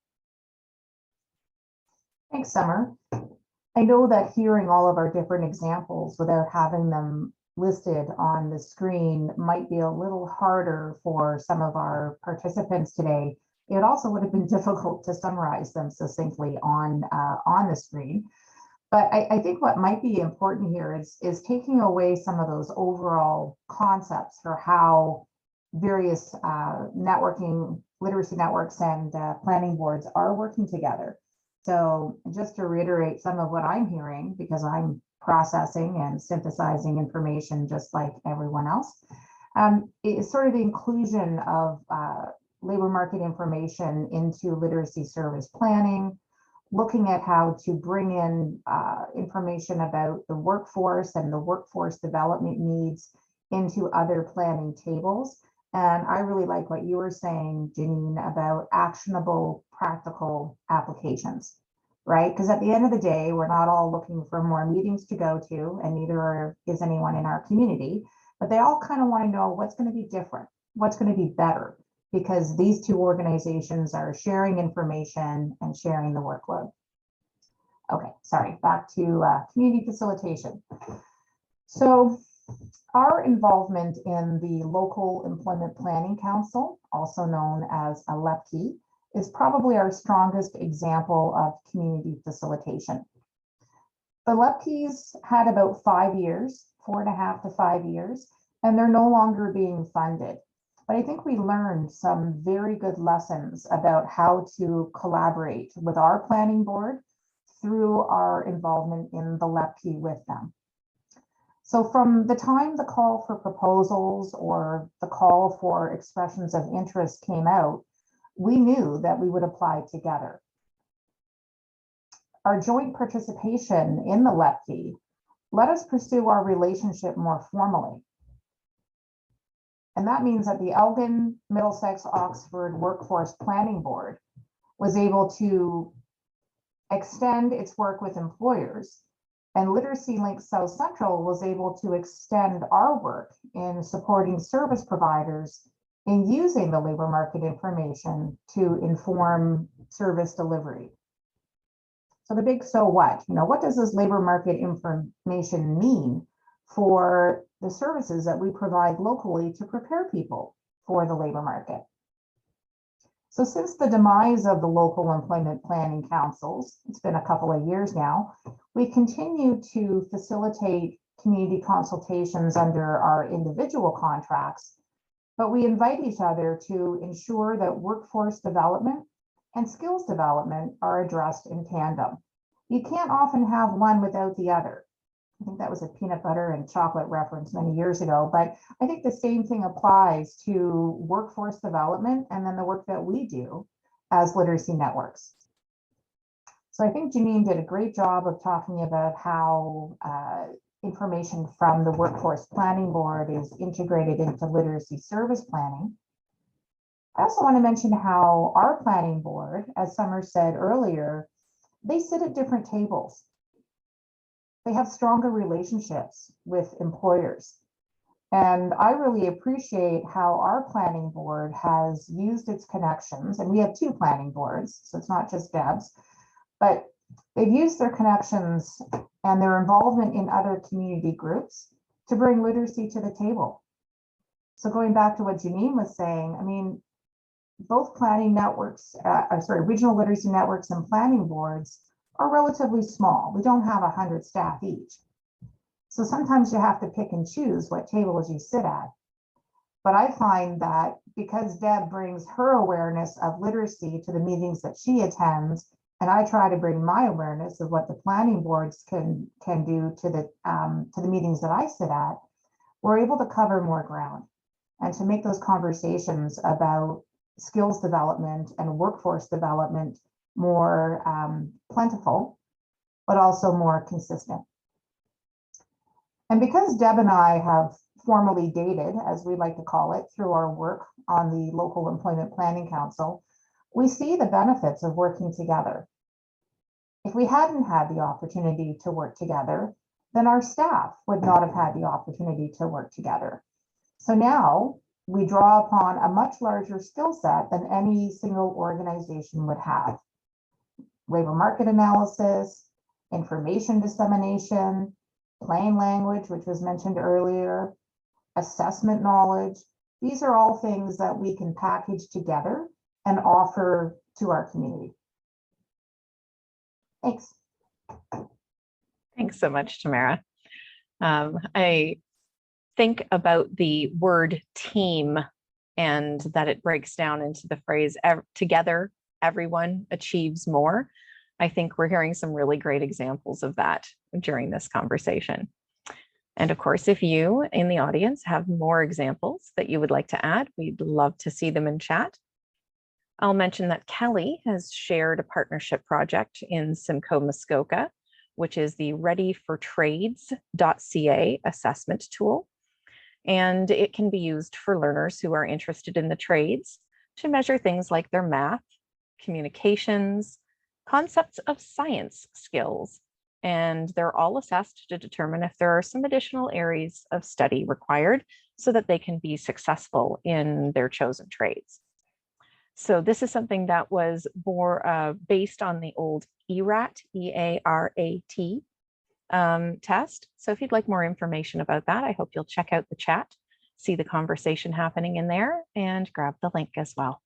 A: Thanks, Summer. I know that hearing all of our different examples without having them listed on the screen might be a little harder for some of our participants today. It also would have been difficult to summarize them succinctly on the screen. But I think what might be important here is taking away some of those overall concepts for how various networking, literacy networks and planning boards are working together. So just to reiterate some of what I'm hearing, because I'm processing and synthesizing information just like everyone else, is sort of the inclusion of labor market information into literacy service planning, looking at how to bring in information about the workforce and the workforce development needs into other planning tables, And I really like what you were saying, Janine, about actionable, practical applications, right? Because at the end of the day, we're not all looking for more meetings to go to, and neither is anyone in our community, but they all kind of want to know what's going to be different, what's going to be better, because these two organizations are sharing information and sharing the workload. Okay, sorry, back to community facilitation. So our involvement in the Local Employment Planning Council, also known as a LEPC, is probably our strongest example of community facilitation. The LEPCs had about 5 years, 4.5 to 5 years, and they're no longer being funded. But I think we learned some very good lessons about how to collaborate with our planning board through our involvement in the LEPC with them. So from the time the call for proposals or the call for expressions of interest came out, we knew that we would apply together. Our joint participation in the LEPC let us pursue our relationship more formally. And that means that the Elgin, Middlesex, Oxford Workforce Planning Board was able to extend its work with employers, and Literacy Link South Central was able to extend our work in supporting service providers in using the labor market information to inform service delivery. So the big so what? What does this labor market information mean for the services that we provide locally to prepare people for the labor market? So since the demise of the local employment planning councils, it's been a couple of years now, we continue to facilitate community consultations under our individual contracts, but we invite each other to ensure that workforce development and skills development are addressed in tandem. You can't often have one without the other. I think that was a peanut butter and chocolate reference many years ago, but I think the same thing applies to workforce development and then the work that we do as literacy networks. So I think Janine did a great job of talking about how information from the Workforce Planning Board is integrated into literacy service planning. I also want to mention how our planning board, as Summer said earlier, they sit at different tables. They have stronger relationships with employers. And I really appreciate how our planning board has used its connections, and we have 2 planning boards, so it's not just Deb's, but they've used their connections and their involvement in other community groups to bring literacy to the table. So going back to what Janine was saying, I mean, both planning networks, regional literacy networks and planning boards are relatively small. We don't have 100 staff each. So sometimes you have to pick and choose what tables you sit at. But I find that because Deb brings her awareness of literacy to the meetings that she attends, and I try to bring my awareness of what the planning boards can do to the meetings that I sit at, we're able to cover more ground and to make those conversations about skills development and workforce development more plentiful, but also more consistent. And because Deb and I have formally dated, as we like to call it, through our work on the Local Employment Planning Council, we see the benefits of working together. If we hadn't had the opportunity to work together, then our staff would not have had the opportunity to work together. So now we draw upon a much larger skill set than any single organization would have. Labor market analysis, information dissemination, plain language, which was mentioned earlier, assessment knowledge. These are all things that we can package together and offer to our community. Thanks.
C: Thanks so much, Tamara. I think about the word team and that it breaks down into the phrase together, everyone achieves more. I think we're hearing some really great examples of that during this conversation. And of course, if you in the audience have more examples that you would like to add, we'd love to see them in chat. I'll mention that Kelly has shared a partnership project in Simcoe Muskoka, which is the readyfortrades.ca assessment tool. And it can be used for learners who are interested in the trades to measure things like their math, communications, concepts of science skills, and they're all assessed to determine if there are some additional areas of study required so that they can be successful in their chosen trades. So this is something that was based on the old ERAT, E-A-R-A-T test. So if you'd like more information about that, I hope you'll check out the chat, see the conversation happening in there, and grab the link as well.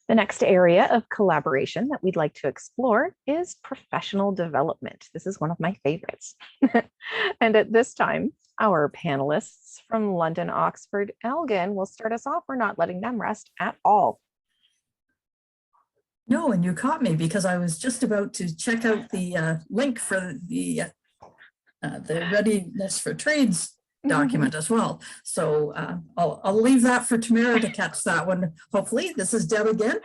C: The next area of collaboration that we'd like to explore is professional development. This is one of my favorites. And at this time, our panelists from London, Oxford, Elgin will start us off. We're not letting them rest at all.
H: No, and you caught me because I was just about to check out the link for the readiness for trades document as well. So I'll leave that for Tamara to catch that one. Hopefully, this is Deb again.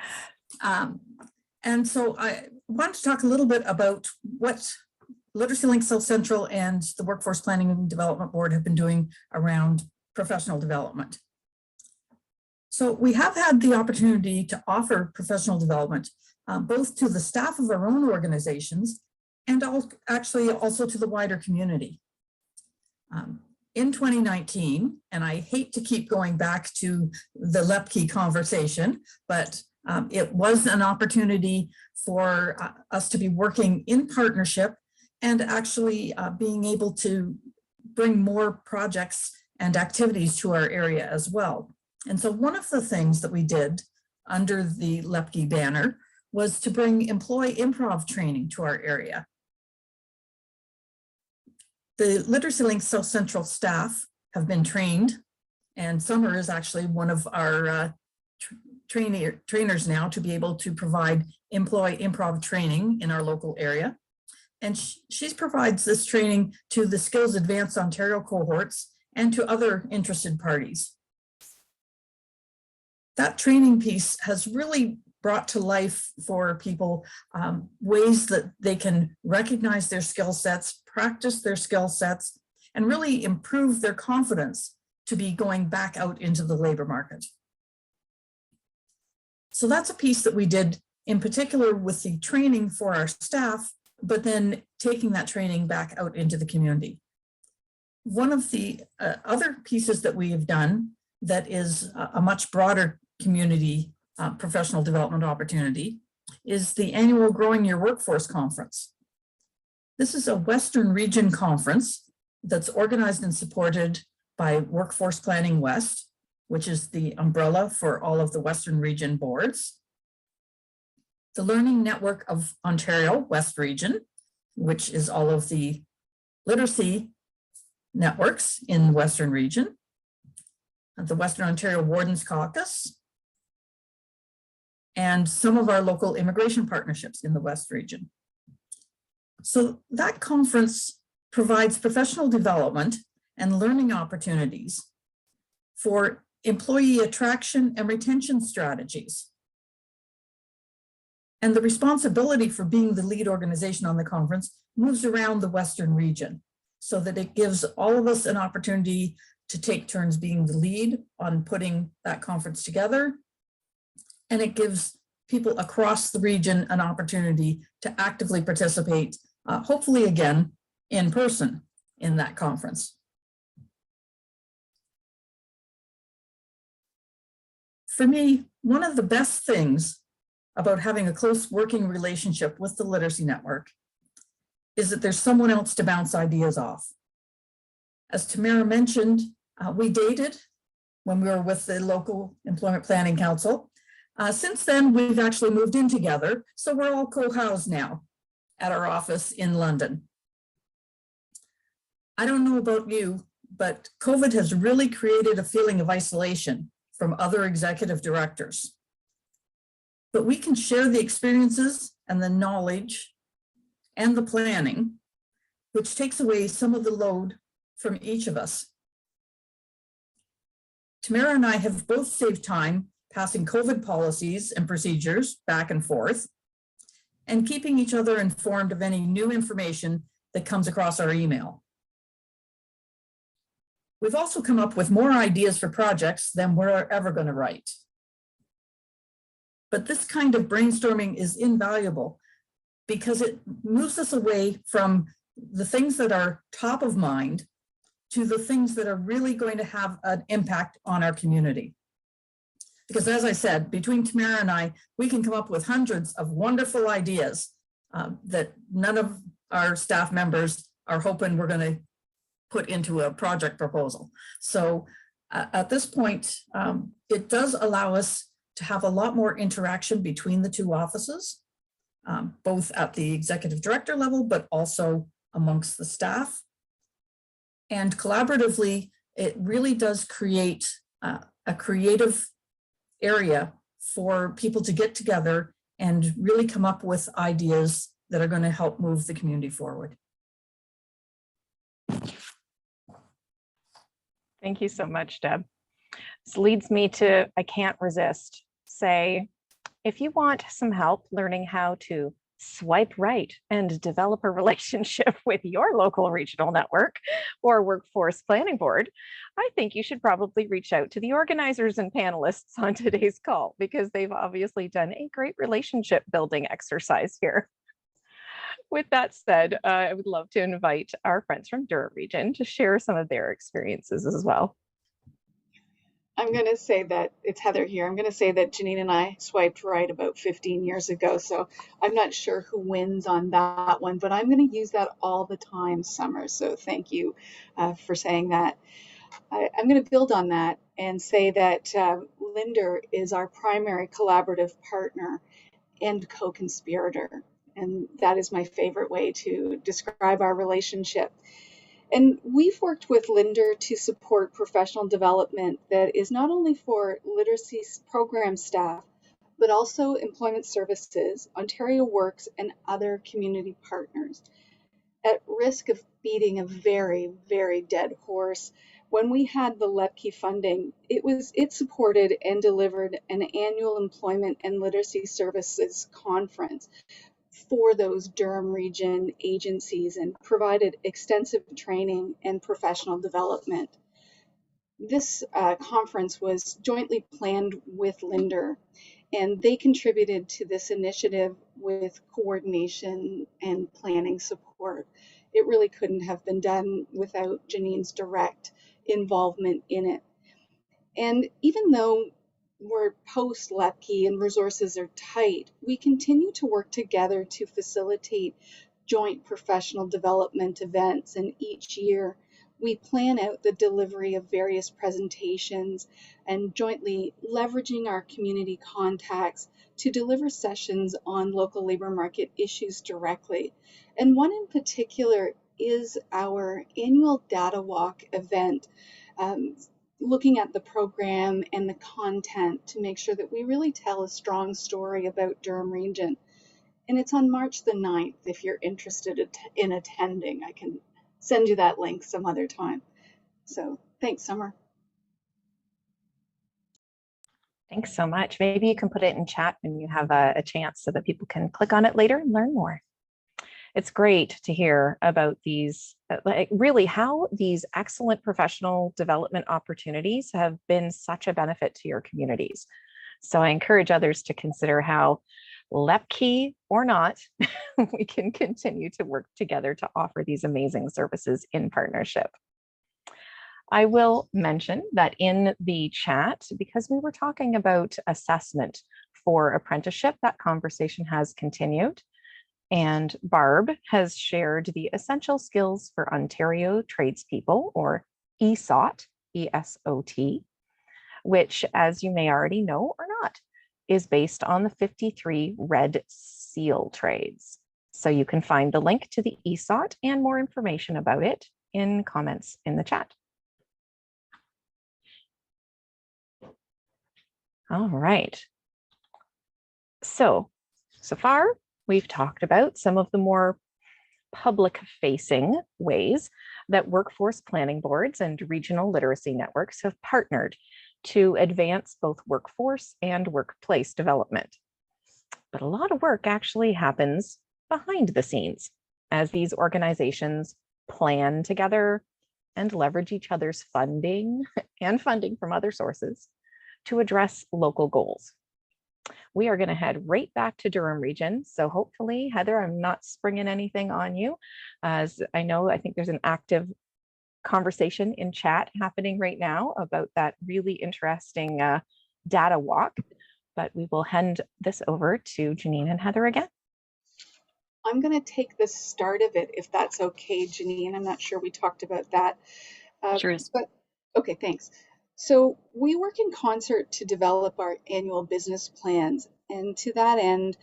H: And so I want to talk a little bit about what Literacy Link South Central and the Workforce Planning and Development Board have been doing around professional development. So we have had the opportunity to offer professional development both to the staff of our own organizations and actually also to the wider community. In 2019, and I hate to keep going back to the Lepke conversation, but it was an opportunity for us to be working in partnership and actually being able to bring more projects and activities to our area as well. And so one of the things that we did under the Lepke banner was to bring employee improv training to our area. The Literacy Link South Central staff have been trained, and Summer is actually one of our trainers now to be able to provide employee improv training in our local area. And she provides this training to the Skills Advance Ontario cohorts and to other interested parties. That training piece has really brought to life for people ways that they can recognize their skill sets, practice their skill sets, and really improve their confidence to be going back out into the labor market. So that's a piece that we did in particular with the training for our staff, but then taking that training back out into the community. One of the other pieces that we have done that is a much broader community professional development opportunity is the annual Growing Your Workforce Conference. This is a Western Region conference that's organized and supported by Workforce Planning West, which is the umbrella for all of the Western Region boards. The Learning Network of Ontario West Region, which is all of the literacy networks in the Western Region. The Western Ontario Wardens Caucus, and some of our local immigration partnerships in the West Region. So that conference provides professional development and learning opportunities for employee attraction and retention strategies. And the responsibility for being the lead organization on the conference moves around the Western Region so that it gives all of us an opportunity to take turns being the lead on putting that conference together. And it gives people across the region an opportunity to actively participate, hopefully again, in person in that conference. For me, one of the best things about having a close working relationship with the Literacy Network is that there's someone else to bounce ideas off. As Tamara mentioned, we dated when we were with the local Employment Planning Council. Since then, we've actually moved in together, so we're all co-housed now at our office in London. I don't know about you, but COVID has really created a feeling of isolation from other executive directors. But we can share the experiences and the knowledge and the planning, which takes away some of the load from each of us. Tamara and I have both saved time passing COVID policies and procedures back and forth, and keeping each other informed of any new information that comes across our email. We've also come up with more ideas for projects than we're ever going to write. But this kind of brainstorming is invaluable because it moves us away from the things that are top of mind to the things that are really going to have an impact on our community. Because as I said, between Tamara and I, we can come up with hundreds of wonderful ideas that none of our staff members are hoping we're going to put into a project proposal. So at this point, it does allow us to have a lot more interaction between the two offices, both at the executive director level, but also amongst the staff. And collaboratively, it really does create a creative area for people to get together and really come up with ideas that are going to help move the community forward.
C: Thank you so much, Deb. This leads me to, I can't resist, say, if you want some help learning how to swipe right and develop a relationship with your local regional network or workforce planning board, I think you should probably reach out to the organizers and panelists on today's call because they've obviously done a great relationship building exercise here. With that said, I would love to invite our friends from Durham Region to share some of their experiences as well.
F: I'm going to say that, it's Heather here, I'm going to say that Janine and I swiped right about 15 years ago, so I'm not sure who wins on that one, but I'm going to use that all the time, Summer, so thank you for saying that. I'm going to build on that and say that Linder is our primary collaborative partner and co-conspirator, and that is my favorite way to describe our relationship. And we've worked with Linder to support professional development that is not only for literacy program staff, but also employment services, Ontario Works, and other community partners. At risk of beating a very, very dead horse, when we had the LEPKI funding, it supported and delivered an annual employment and literacy services conference for those Durham region agencies and provided extensive training and professional development. This conference was jointly planned with Linder, and they contributed to this initiative with coordination and planning support. It really couldn't have been done without Janine's direct involvement in it. And even though we're post LEPKI and resources are tight, we continue to work together to facilitate joint professional development events, and each year we plan out the delivery of various presentations and jointly leveraging our community contacts to deliver sessions on local labor market issues directly. And one in particular is our annual data walk event, looking at the program and the content to make sure that we really tell a strong story about Durham Region. And it's on March the 9th. If you're interested in attending, I can send you that link some other time. So thanks, Summer.
C: Thanks so much. Maybe you can put it in chat when you have a chance so that people can click on it later and learn more. It's great to hear about these, like really how these excellent professional development opportunities have been such a benefit to your communities. So I encourage others to consider how, LEPKI or not, we can continue to work together to offer these amazing services in partnership. I will mention that in the chat, because we were talking about assessment for apprenticeship, that conversation has continued. And Barb has shared the essential skills for Ontario tradespeople, or ESOT, E-S-O-T, which, as you may already know or not, is based on the 53 red seal trades. So you can find the link to the ESOT and more information about it in comments in the chat. All right. So far, we've talked about some of the more public-facing ways that workforce planning boards and regional literacy networks have partnered to advance both workforce and workplace development. But a lot of work actually happens behind the scenes as these organizations plan together and leverage each other's funding and funding from other sources to address local goals. We are going to head right back to Durham Region. So hopefully, Heather, I'm not springing anything on you, as I think there's an active conversation in chat happening right now about that really interesting data walk, but we will hand this over to Janine and Heather again.
F: I'm going to take the start of it, if that's okay, Janine. I'm not sure we talked about that.
G: Sure is.
F: But okay, thanks. So we work in concert to develop our annual business plans. And to that end,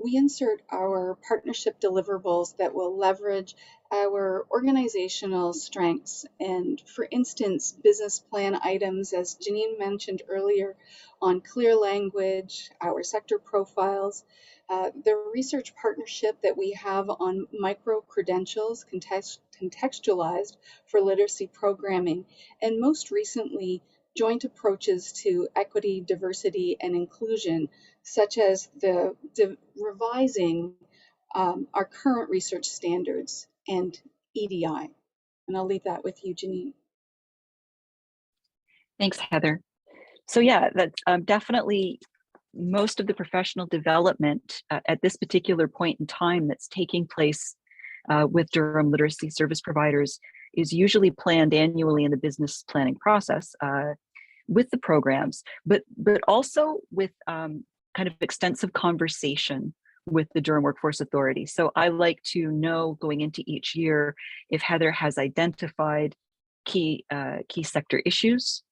F: we insert our partnership deliverables that will leverage our organizational strengths. And for instance, business plan items, as Janine mentioned earlier, on clear language, our sector profiles, the research partnership that we have on micro-credentials contextualized for literacy programming, and most recently, joint approaches to equity, diversity, and inclusion, such as the revising our current research standards and EDI. And I'll leave that with you, Janine.
G: Thanks, Heather. So yeah, that's definitely most of the professional development at this particular point in time that's taking place with Durham literacy service providers is usually planned annually in the business planning process with the programs, but also with kind of extensive conversation with the Durham Workforce Authority. So I like to know going into each year if Heather has identified key sector issues,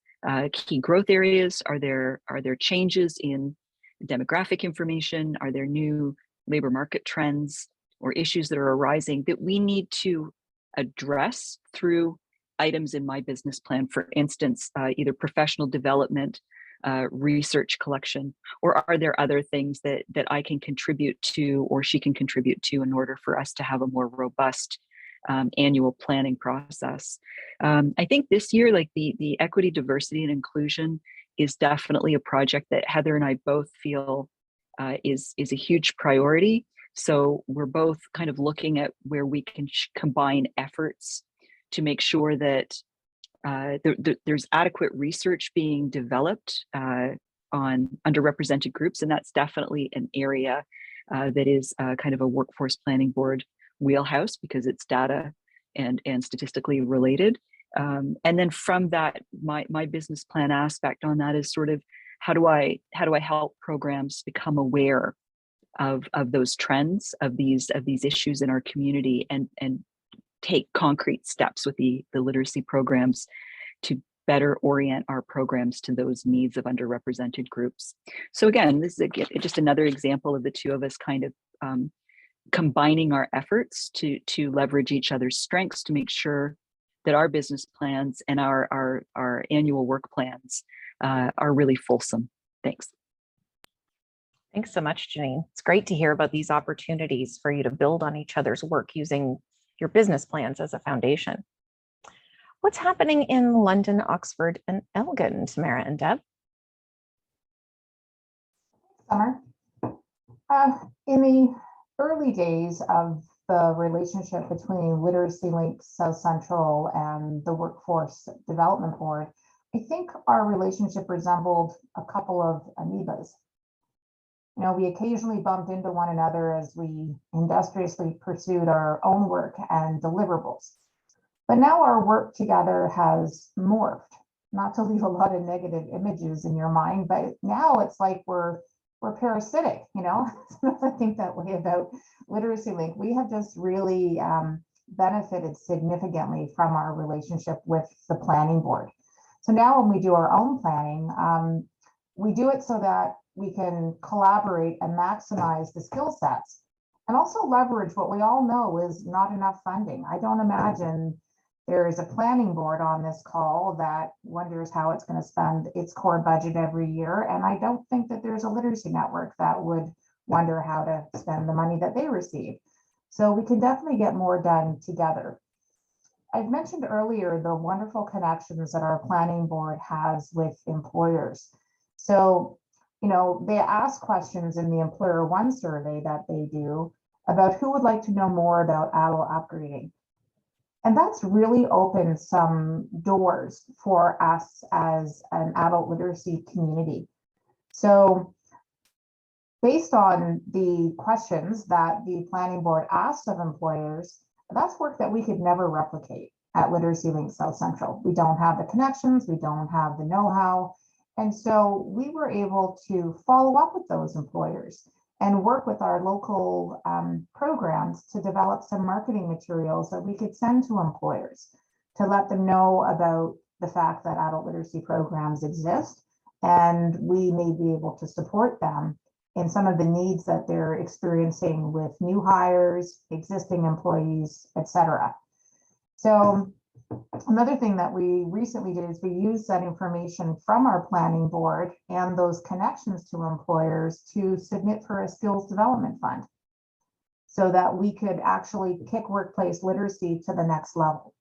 G: key growth areas. Are there changes in demographic information? Are there new labor market trends or issues that are arising that we need to address through items in my business plan? For instance, either professional development, research collection, or are there other things that I can contribute to or she can contribute to in order for us to have a more robust annual planning process? I think this year, like the equity, diversity, and inclusion is definitely a project that Heather and I both feel is a huge priority. So we're both kind of looking at where we can combine efforts to make sure that there's adequate research being developed on underrepresented groups. And that's definitely an area that is kind of a workforce planning board wheelhouse because it's data and statistically related. And then from that, my business plan aspect on that is sort of how do I help programs become aware of those trends, of these issues in our community, and take concrete steps with the literacy programs to better orient our programs to those needs of underrepresented groups. So again, this is just another example of the two of us kind of combining our efforts to leverage each other's strengths to make sure that our business plans and our annual work plans are really fulsome. Thanks.
C: Thanks so much, Janine. It's great to hear about these opportunities for you to build on each other's work using your business plans as a foundation. What's happening in London, Oxford, and Elgin, Tamara and Deb?
A: Summer. In the early days of the relationship between Literacy Link South Central and the Workforce Development Board, I think our relationship resembled a couple of amoebas. You know, we occasionally bumped into one another as we industriously pursued our own work and deliverables. But now our work together has morphed, not to leave a lot of negative images in your mind, but now it's like we're parasitic, you know. I think that way about Literacy Link. We have just really benefited significantly from our relationship with the planning board. So now when we do our own planning, we do it so that we can collaborate and maximize the skill sets and also leverage what we all know is not enough funding. I don't imagine there is a planning board on this call that wonders how it's going to spend its core budget every year. And I don't think that there's a literacy network that would wonder how to spend the money that they receive. So we can definitely get more done together. I've mentioned earlier the wonderful connections that our planning board has with employers. So, you know, they ask questions in the Employer One survey that they do about who would like to know more about adult upgrading. And that's really opened some doors for us as an adult literacy community. So based on the questions that the planning board asked of employers, that's work that we could never replicate at Literacy Link South Central. We don't have the connections, we don't have the know-how. And so we were able to follow up with those employers and work with our local programs to develop some marketing materials that we could send to employers to let them know about the fact that adult literacy programs exist, and we may be able to support them in some of the needs that they're experiencing with new hires, existing employees, etc. So another thing that we recently did is we used that information from our planning board and those connections to employers to submit for a skills development fund so that we could actually kick workplace literacy to the next level.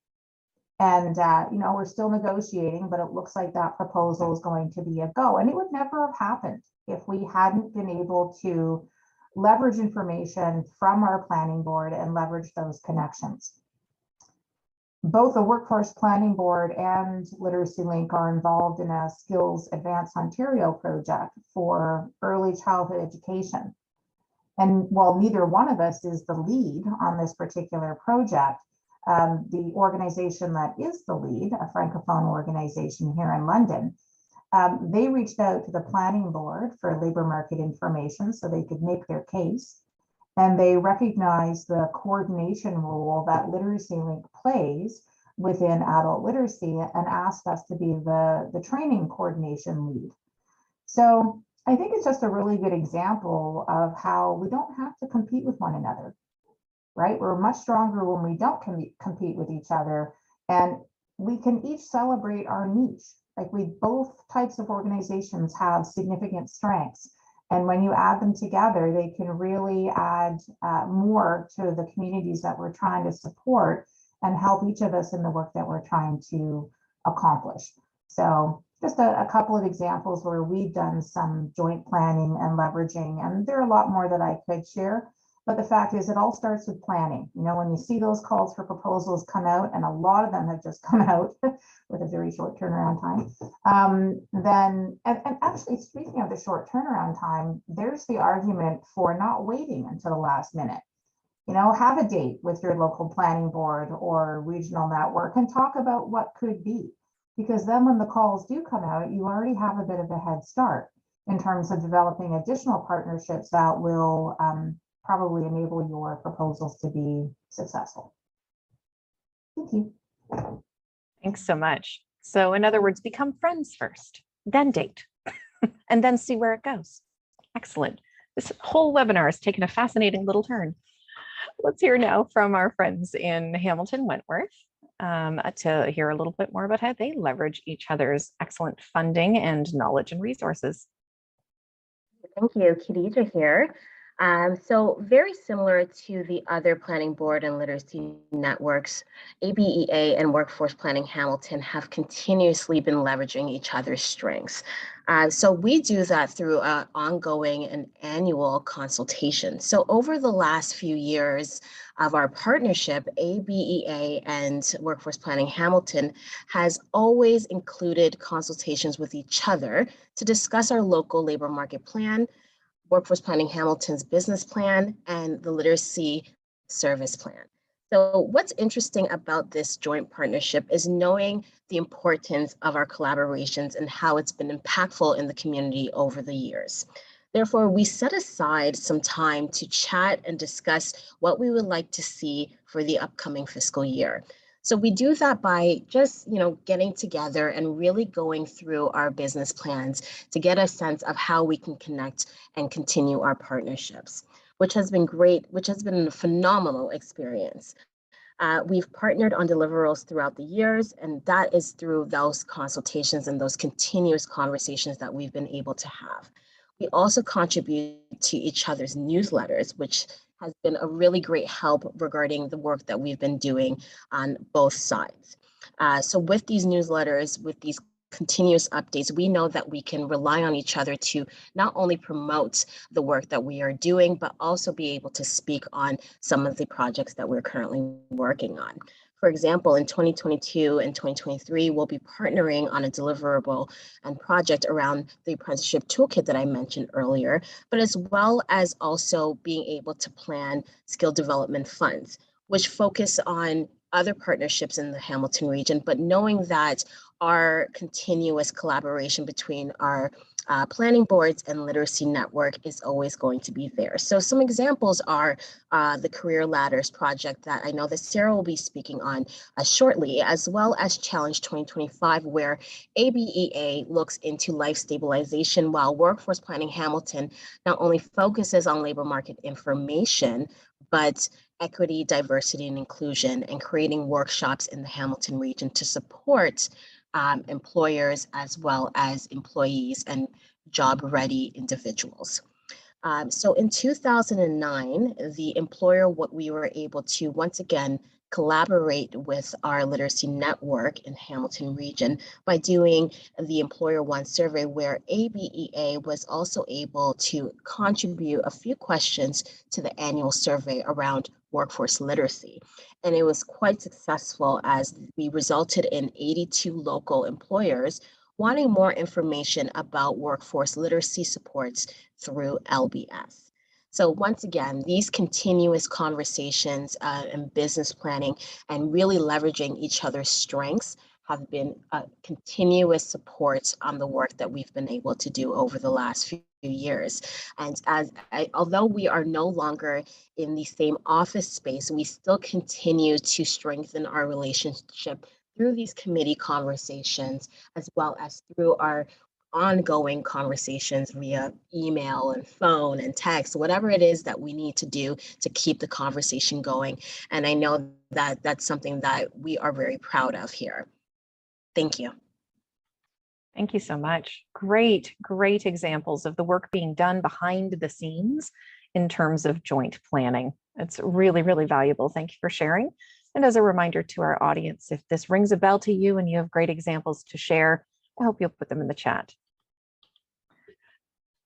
A: And, you know, we're still negotiating, but it looks like that proposal is going to be a go. And it would never have happened if we hadn't been able to leverage information from our planning board and leverage those connections. Both the Workforce Planning Board and Literacy Link are involved in a Skills Advance Ontario project for early childhood education. And while neither one of us is the lead on this particular project, the organization that is the lead, a Francophone organization here in London, they reached out to the planning board for labor market information so they could make their case. And they recognize the coordination role that Literacy Link plays within adult literacy and asked us to be the training coordination lead. So I think it's just a really good example of how we don't have to compete with one another, right? We're much stronger when we don't compete with each other, and we can each celebrate our niche. Like both types of organizations have significant strengths. And when you add them together, they can really add more to the communities that we're trying to support and help each of us in the work that we're trying to accomplish. So just a couple of examples where we've done some joint planning and leveraging, and there are a lot more that I could share. But the fact is, it all starts with planning. You know, when you see those calls for proposals come out, and a lot of them have just come out with a very short turnaround time, then, and actually speaking of the short turnaround time, there's the argument for not waiting until the last minute. You know, have a date with your local planning board or regional network and talk about what could be. Because then when the calls do come out, you already have a bit of a head start in terms of developing additional partnerships that will probably enable your proposals to be successful. Thank you.
C: Thanks so much. So in other words, become friends first, then date, and then see where it goes. Excellent. This whole webinar has taken a fascinating little turn. Let's hear now from our friends in Hamilton Wentworth to hear a little bit more about how they leverage each other's excellent funding and knowledge and resources.
D: Thank you, Khadija here. So very similar to the other planning board and literacy networks, ABEA and Workforce Planning Hamilton have continuously been leveraging each other's strengths. So we do that through ongoing and annual consultation. So over the last few years of our partnership, ABEA and Workforce Planning Hamilton has always included consultations with each other to discuss our local labor market plan, Workforce Planning Hamilton's business plan, and the literacy service plan. So what's interesting about this joint partnership is knowing the importance of our collaborations and how it's been impactful in the community over the years. Therefore, we set aside some time to chat and discuss what we would like to see for the upcoming fiscal year. So we do that by just, getting together and really going through our business plans to get a sense of how we can connect and continue our partnerships, which has been great, which has been a phenomenal experience. We've partnered on deliverables throughout the years, and that is through those consultations and those continuous conversations that we've been able to have. We also contribute to each other's newsletters, which has been a really great help regarding the work that we've been doing on both sides. So with these newsletters, with these continuous updates, we know that we can rely on each other to not only promote the work that we are doing, but also be able to speak on some of the projects that we're currently working on. For example, in 2022 and 2023, we'll be partnering on a deliverable and project around the apprenticeship toolkit that I mentioned earlier, but as well as also being able to plan skill development funds, which focus on other partnerships in the Hamilton region, but knowing that our continuous collaboration between our planning boards and literacy network is always going to be there. So some examples are the Career Ladders project that I know that Sarah will be speaking on shortly, as well as Challenge 2025, where ABEA looks into life stabilization, while Workforce Planning Hamilton not only focuses on labor market information, but equity, diversity, and inclusion, and creating workshops in the Hamilton region to support employers as well as employees and job-ready individuals. So in 2009, the employer, what we were able to once again collaborate with our literacy network in Hamilton region by doing the Employer One survey, where ABEA was also able to contribute a few questions to the annual survey around workforce literacy. And it was quite successful, as we resulted in 82 local employers wanting more information about workforce literacy supports through LBS. So once again, these continuous conversations and business planning and really leveraging each other's strengths have been a continuous support on the work that we've been able to do over the last few years. And although we are no longer in the same office space, we still continue to strengthen our relationship through these committee conversations, as well as through our ongoing conversations via email and phone and text, whatever it is that we need to do to keep the conversation going. And I know that that's something that we are very proud of here. Thank you.
C: Thank you so much. Great examples of the work being done behind the scenes in terms of joint planning. It's really, really valuable. Thank you for sharing. And as a reminder to our audience, if this rings a bell to you and you have great examples to share, I hope you'll put them in the chat.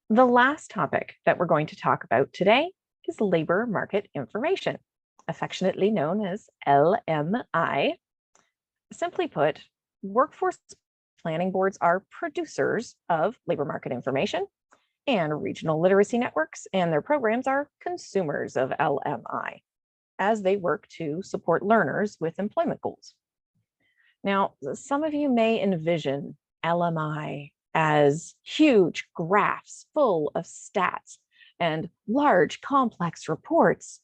C: The last topic that we're going to talk about today is labor market information, affectionately known as LMI. Simply put, workforce planning boards are producers of labor market information, and regional literacy networks and their programs are consumers of LMI as they work to support learners with employment goals. Now, some of you may envision LMI as huge graphs full of stats and large complex reports,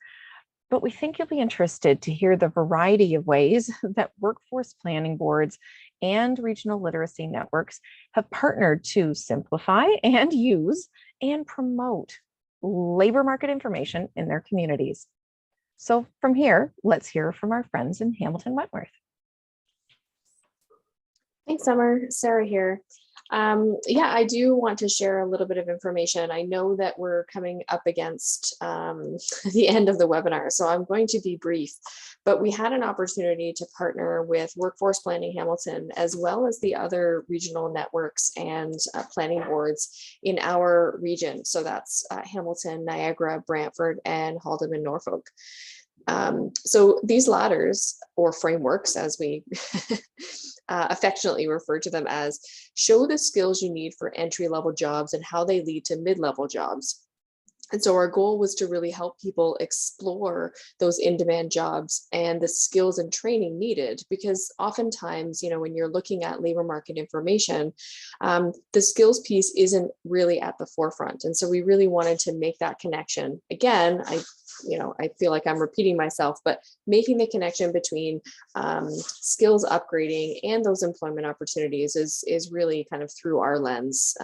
C: but we think you'll be interested to hear the variety of ways that workforce planning boards and regional literacy networks have partnered to simplify and use and promote labor market information in their communities. So from here, let's hear from our friends in Hamilton Wentworth.
E: Thanks, Summer. Sarah here. Yeah, I do want to share a little bit of information. I know that we're coming up against the end of the webinar, so I'm going to be brief, but we had an opportunity to partner with Workforce Planning Hamilton, as well as the other regional networks and planning boards in our region. So that's Hamilton, Niagara, Brantford, and Haldimand, Norfolk. So these ladders, or frameworks, as we affectionately refer to them as, show the skills you need for entry-level jobs and how they lead to mid-level jobs. And so our goal was to really help people explore those in-demand jobs and the skills and training needed, because oftentimes, you know, when you're looking at labor market information, the skills piece isn't really at the forefront. And so we really wanted to make that connection. Again, I feel like I'm repeating myself, but making the connection between skills upgrading and those employment opportunities is really kind of through our lens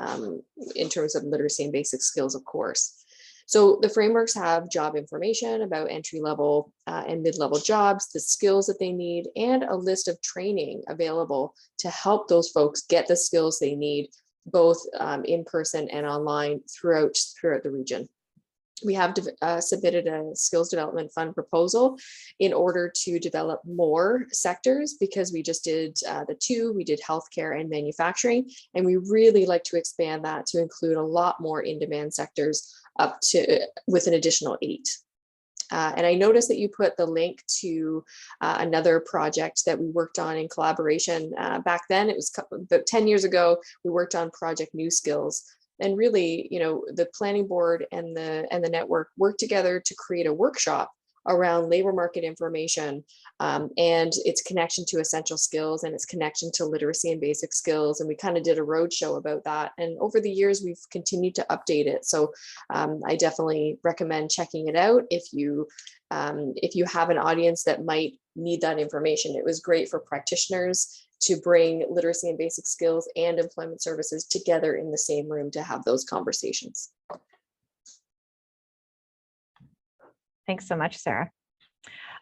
E: in terms of literacy and basic skills, of course. So the frameworks have job information about entry-level and mid-level jobs, the skills that they need, and a list of training available to help those folks get the skills they need, both in person and online throughout the region. we have submitted a skills development fund proposal in order to develop more sectors, because we just did we did healthcare and manufacturing, and we really like to expand that to include a lot more in-demand sectors up to with an additional 8. And I noticed that you put the link to another project that we worked on in collaboration. Back then, it was about 10 years ago, we worked on Project New Skills. And really, you know, the planning board and the network worked together to create a workshop around labor market information and its connection to essential skills and its connection to literacy and basic skills. And we kind of did a roadshow about that. And over the years, we've continued to update it. So I definitely recommend checking it out if you have an audience that might need that information. It was great for practitioners to bring literacy and basic skills and employment services together in the same room to have those conversations.
C: Thanks so much, Sarah.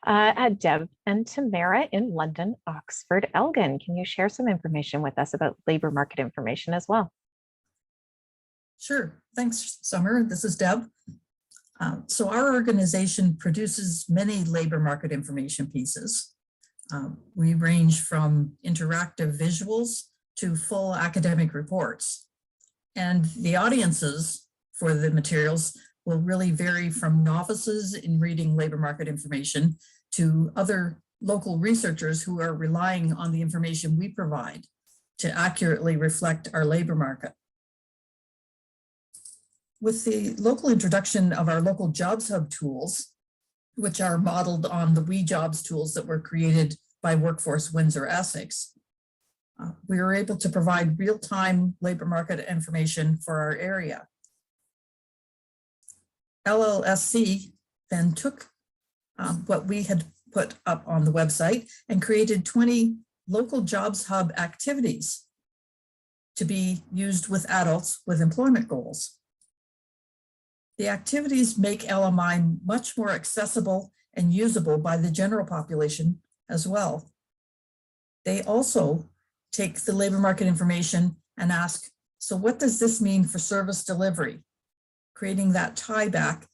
C: Deb and Tamara in London, Oxford, Elgin, can you share some information with us about labor market information as well?
H: Sure. Thanks, Summer. This is Deb. So our organization produces many labor market information pieces. We range from interactive visuals to full academic reports. And the audiences for the materials will really vary from novices in reading labor market information to other local researchers who are relying on the information we provide to accurately reflect our labor market. With the local introduction of our local Jobs Hub tools, which are modeled on the WeJobs tools that were created by Workforce Windsor Essex, we were able to provide real-time labor market information for our area. LLSC then took what we had put up on the website and created 20 local Jobs Hub activities to be used with adults with employment goals. The activities make LMI much more accessible and usable by the general population as well. They also take the labor market information and ask, so what does this mean for service delivery? Creating that tie back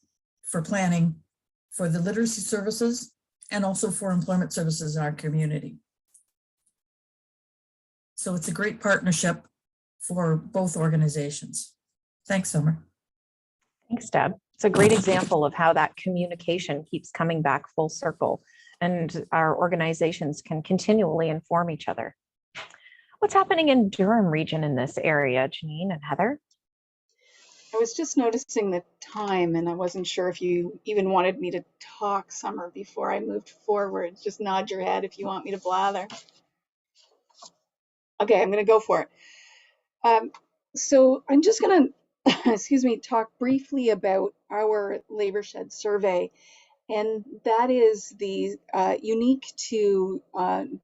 H: for planning for the literacy services and also for employment services in our community. So it's a great partnership for both organizations. Thanks, Summer.
C: Thanks, Deb. It's a great example of how that communication keeps coming back full circle, and our organizations can continually inform each other. What's happening in Durham region in this area, Janine and Heather?
F: I was just noticing the time, and I wasn't sure if you even wanted me to talk, Summer, before I moved forward. Just nod your head if you want me to blather. Okay, I'm going to go for it. So I'm just going to, talk briefly about our LaborShed survey. And that is the unique to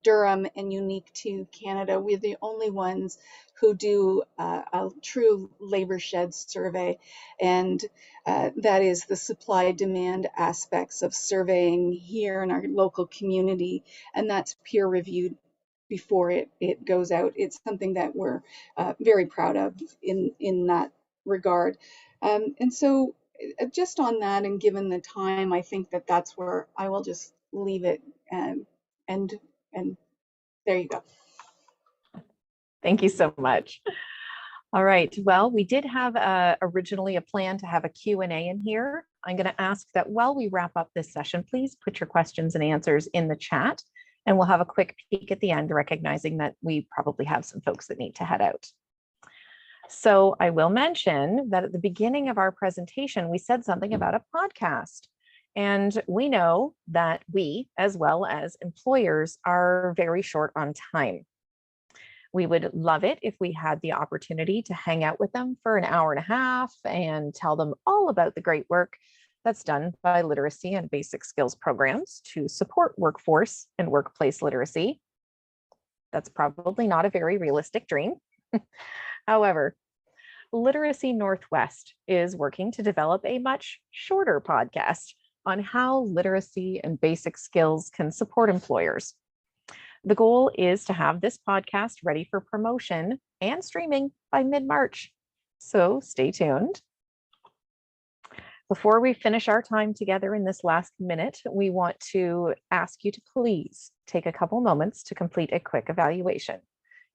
F: Durham and unique to Canada. We're the only ones who do a true LaborShed survey. And that is the supply demand aspects of surveying here in our local community. And that's peer reviewed before it goes out. It's something that we're very proud of in that regard. And so just on that, and given the time, I think that that's where I will just leave it, and there you go.
C: Thank you so much. All right, well, we did have originally a plan to have a Q&A in here. I'm going to ask that while we wrap up this session, please put your questions and answers in the chat, and we'll have a quick peek at the end, recognizing that we probably have some folks that need to head out. So I will mention that at the beginning of our presentation, we said something about a podcast. And we know that we, as well as employers, are very short on time. We would love it if we had the opportunity to hang out with them for an hour and a half and tell them all about the great work that's done by literacy and basic skills programs to support workforce and workplace literacy. That's probably not a very realistic dream. However, Literacy Northwest is working to develop a much shorter podcast on how literacy and basic skills can support employers. The goal is to have this podcast ready for promotion and streaming by mid-March. So stay tuned. Before we finish our time together in this last minute, we want to ask you to please take a couple moments to complete a quick evaluation.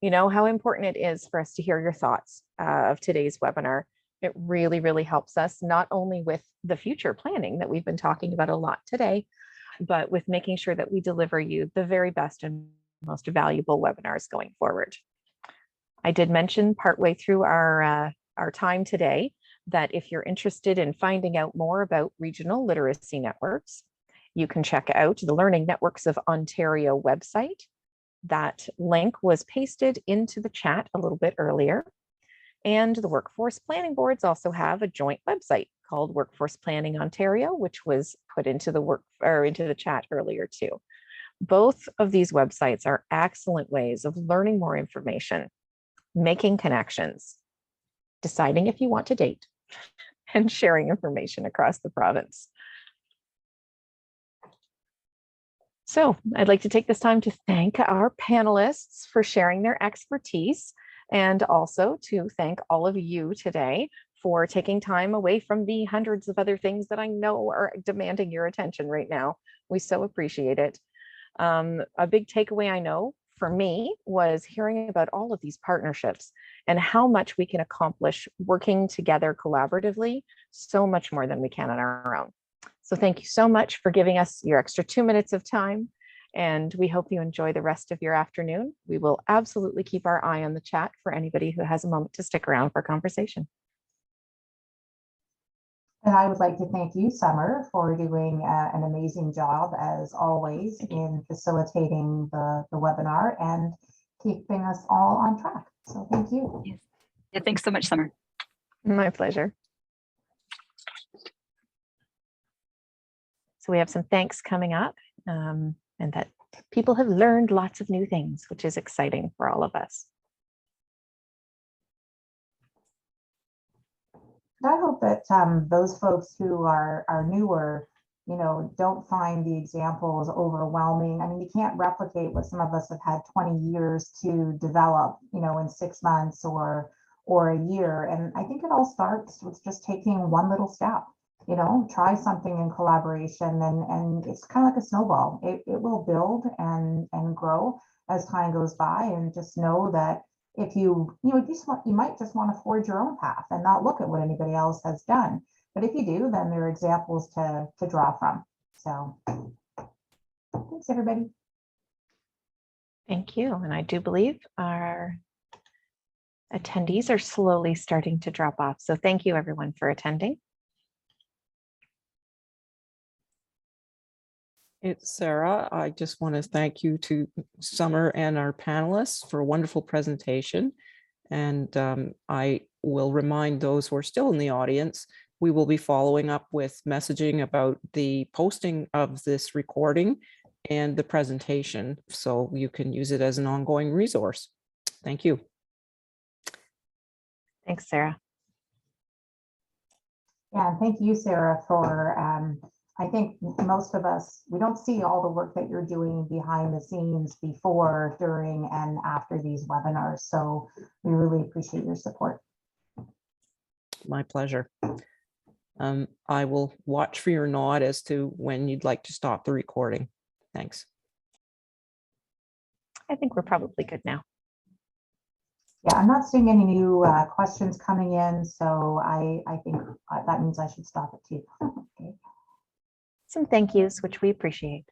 C: You know how important it is for us to hear your thoughts of today's webinar. It really, really helps us not only with the future planning that we've been talking about a lot today, but with making sure that we deliver you the very best and most valuable webinars going forward. I did mention partway through our time today that if you're interested in finding out more about regional literacy networks, you can check out the Learning Networks of Ontario website. That link was pasted into the chat a little bit earlier. And the Workforce Planning Boards also have a joint website called Workforce Planning Ontario, which was put into the chat earlier too. Both of these websites are excellent ways of learning more information, making connections, deciding if you want to date, and sharing information across the province. So I'd like to take this time to thank our panelists for sharing their expertise, and also to thank all of you today for taking time away from the hundreds of other things that I know are demanding your attention right now. We so appreciate it. A big takeaway I know for me was hearing about all of these partnerships and how much we can accomplish working together collaboratively, so much more than we can on our own. So thank you so much for giving us your extra 2 minutes of time, and we hope you enjoy the rest of your afternoon. We will absolutely keep our eye on the chat for anybody who has a moment to stick around for conversation.
A: And I would like to thank you, Summer, for doing an amazing job, as always, in facilitating the webinar and keeping us all on track. So thank you.
G: Yes. Yeah, thanks so much, Summer.
C: My pleasure. So we have some thanks coming up, and that people have learned lots of new things, which is exciting for all of us.
A: I hope that those folks who are newer, don't find the examples overwhelming. I mean, you can't replicate what some of us have had 20 years to develop, in 6 months or a year. And I think it all starts with just taking one little step. Try something in collaboration, and it's kind of like a snowball. It will build and grow as time goes by, and just know that if you might just want to forge your own path and not look at what anybody else has done. But if you do, then there are examples to draw from. So thanks, everybody.
C: Thank you. And I do believe our attendees are slowly starting to drop off. So thank you, everyone, for attending.
B: It's Sarah. I just want to thank you to Summer and our panelists for a wonderful presentation. And I will remind those who are still in the audience, we will be following up with messaging about the posting of this recording and the presentation, so you can use it as an ongoing resource. Thank you.
C: Thanks, Sarah.
A: Yeah, thank you, Sarah, for I think most of us, we don't see all the work that you're doing behind the scenes before, during, and after these webinars. So we really appreciate your support.
B: My pleasure. I will watch for your nod as to when you'd like to stop the recording. Thanks.
C: I think we're probably good now.
A: Yeah, I'm not seeing any new questions coming in, so I think that means I should stop it too. Okay.
C: Some thank yous, which we appreciate.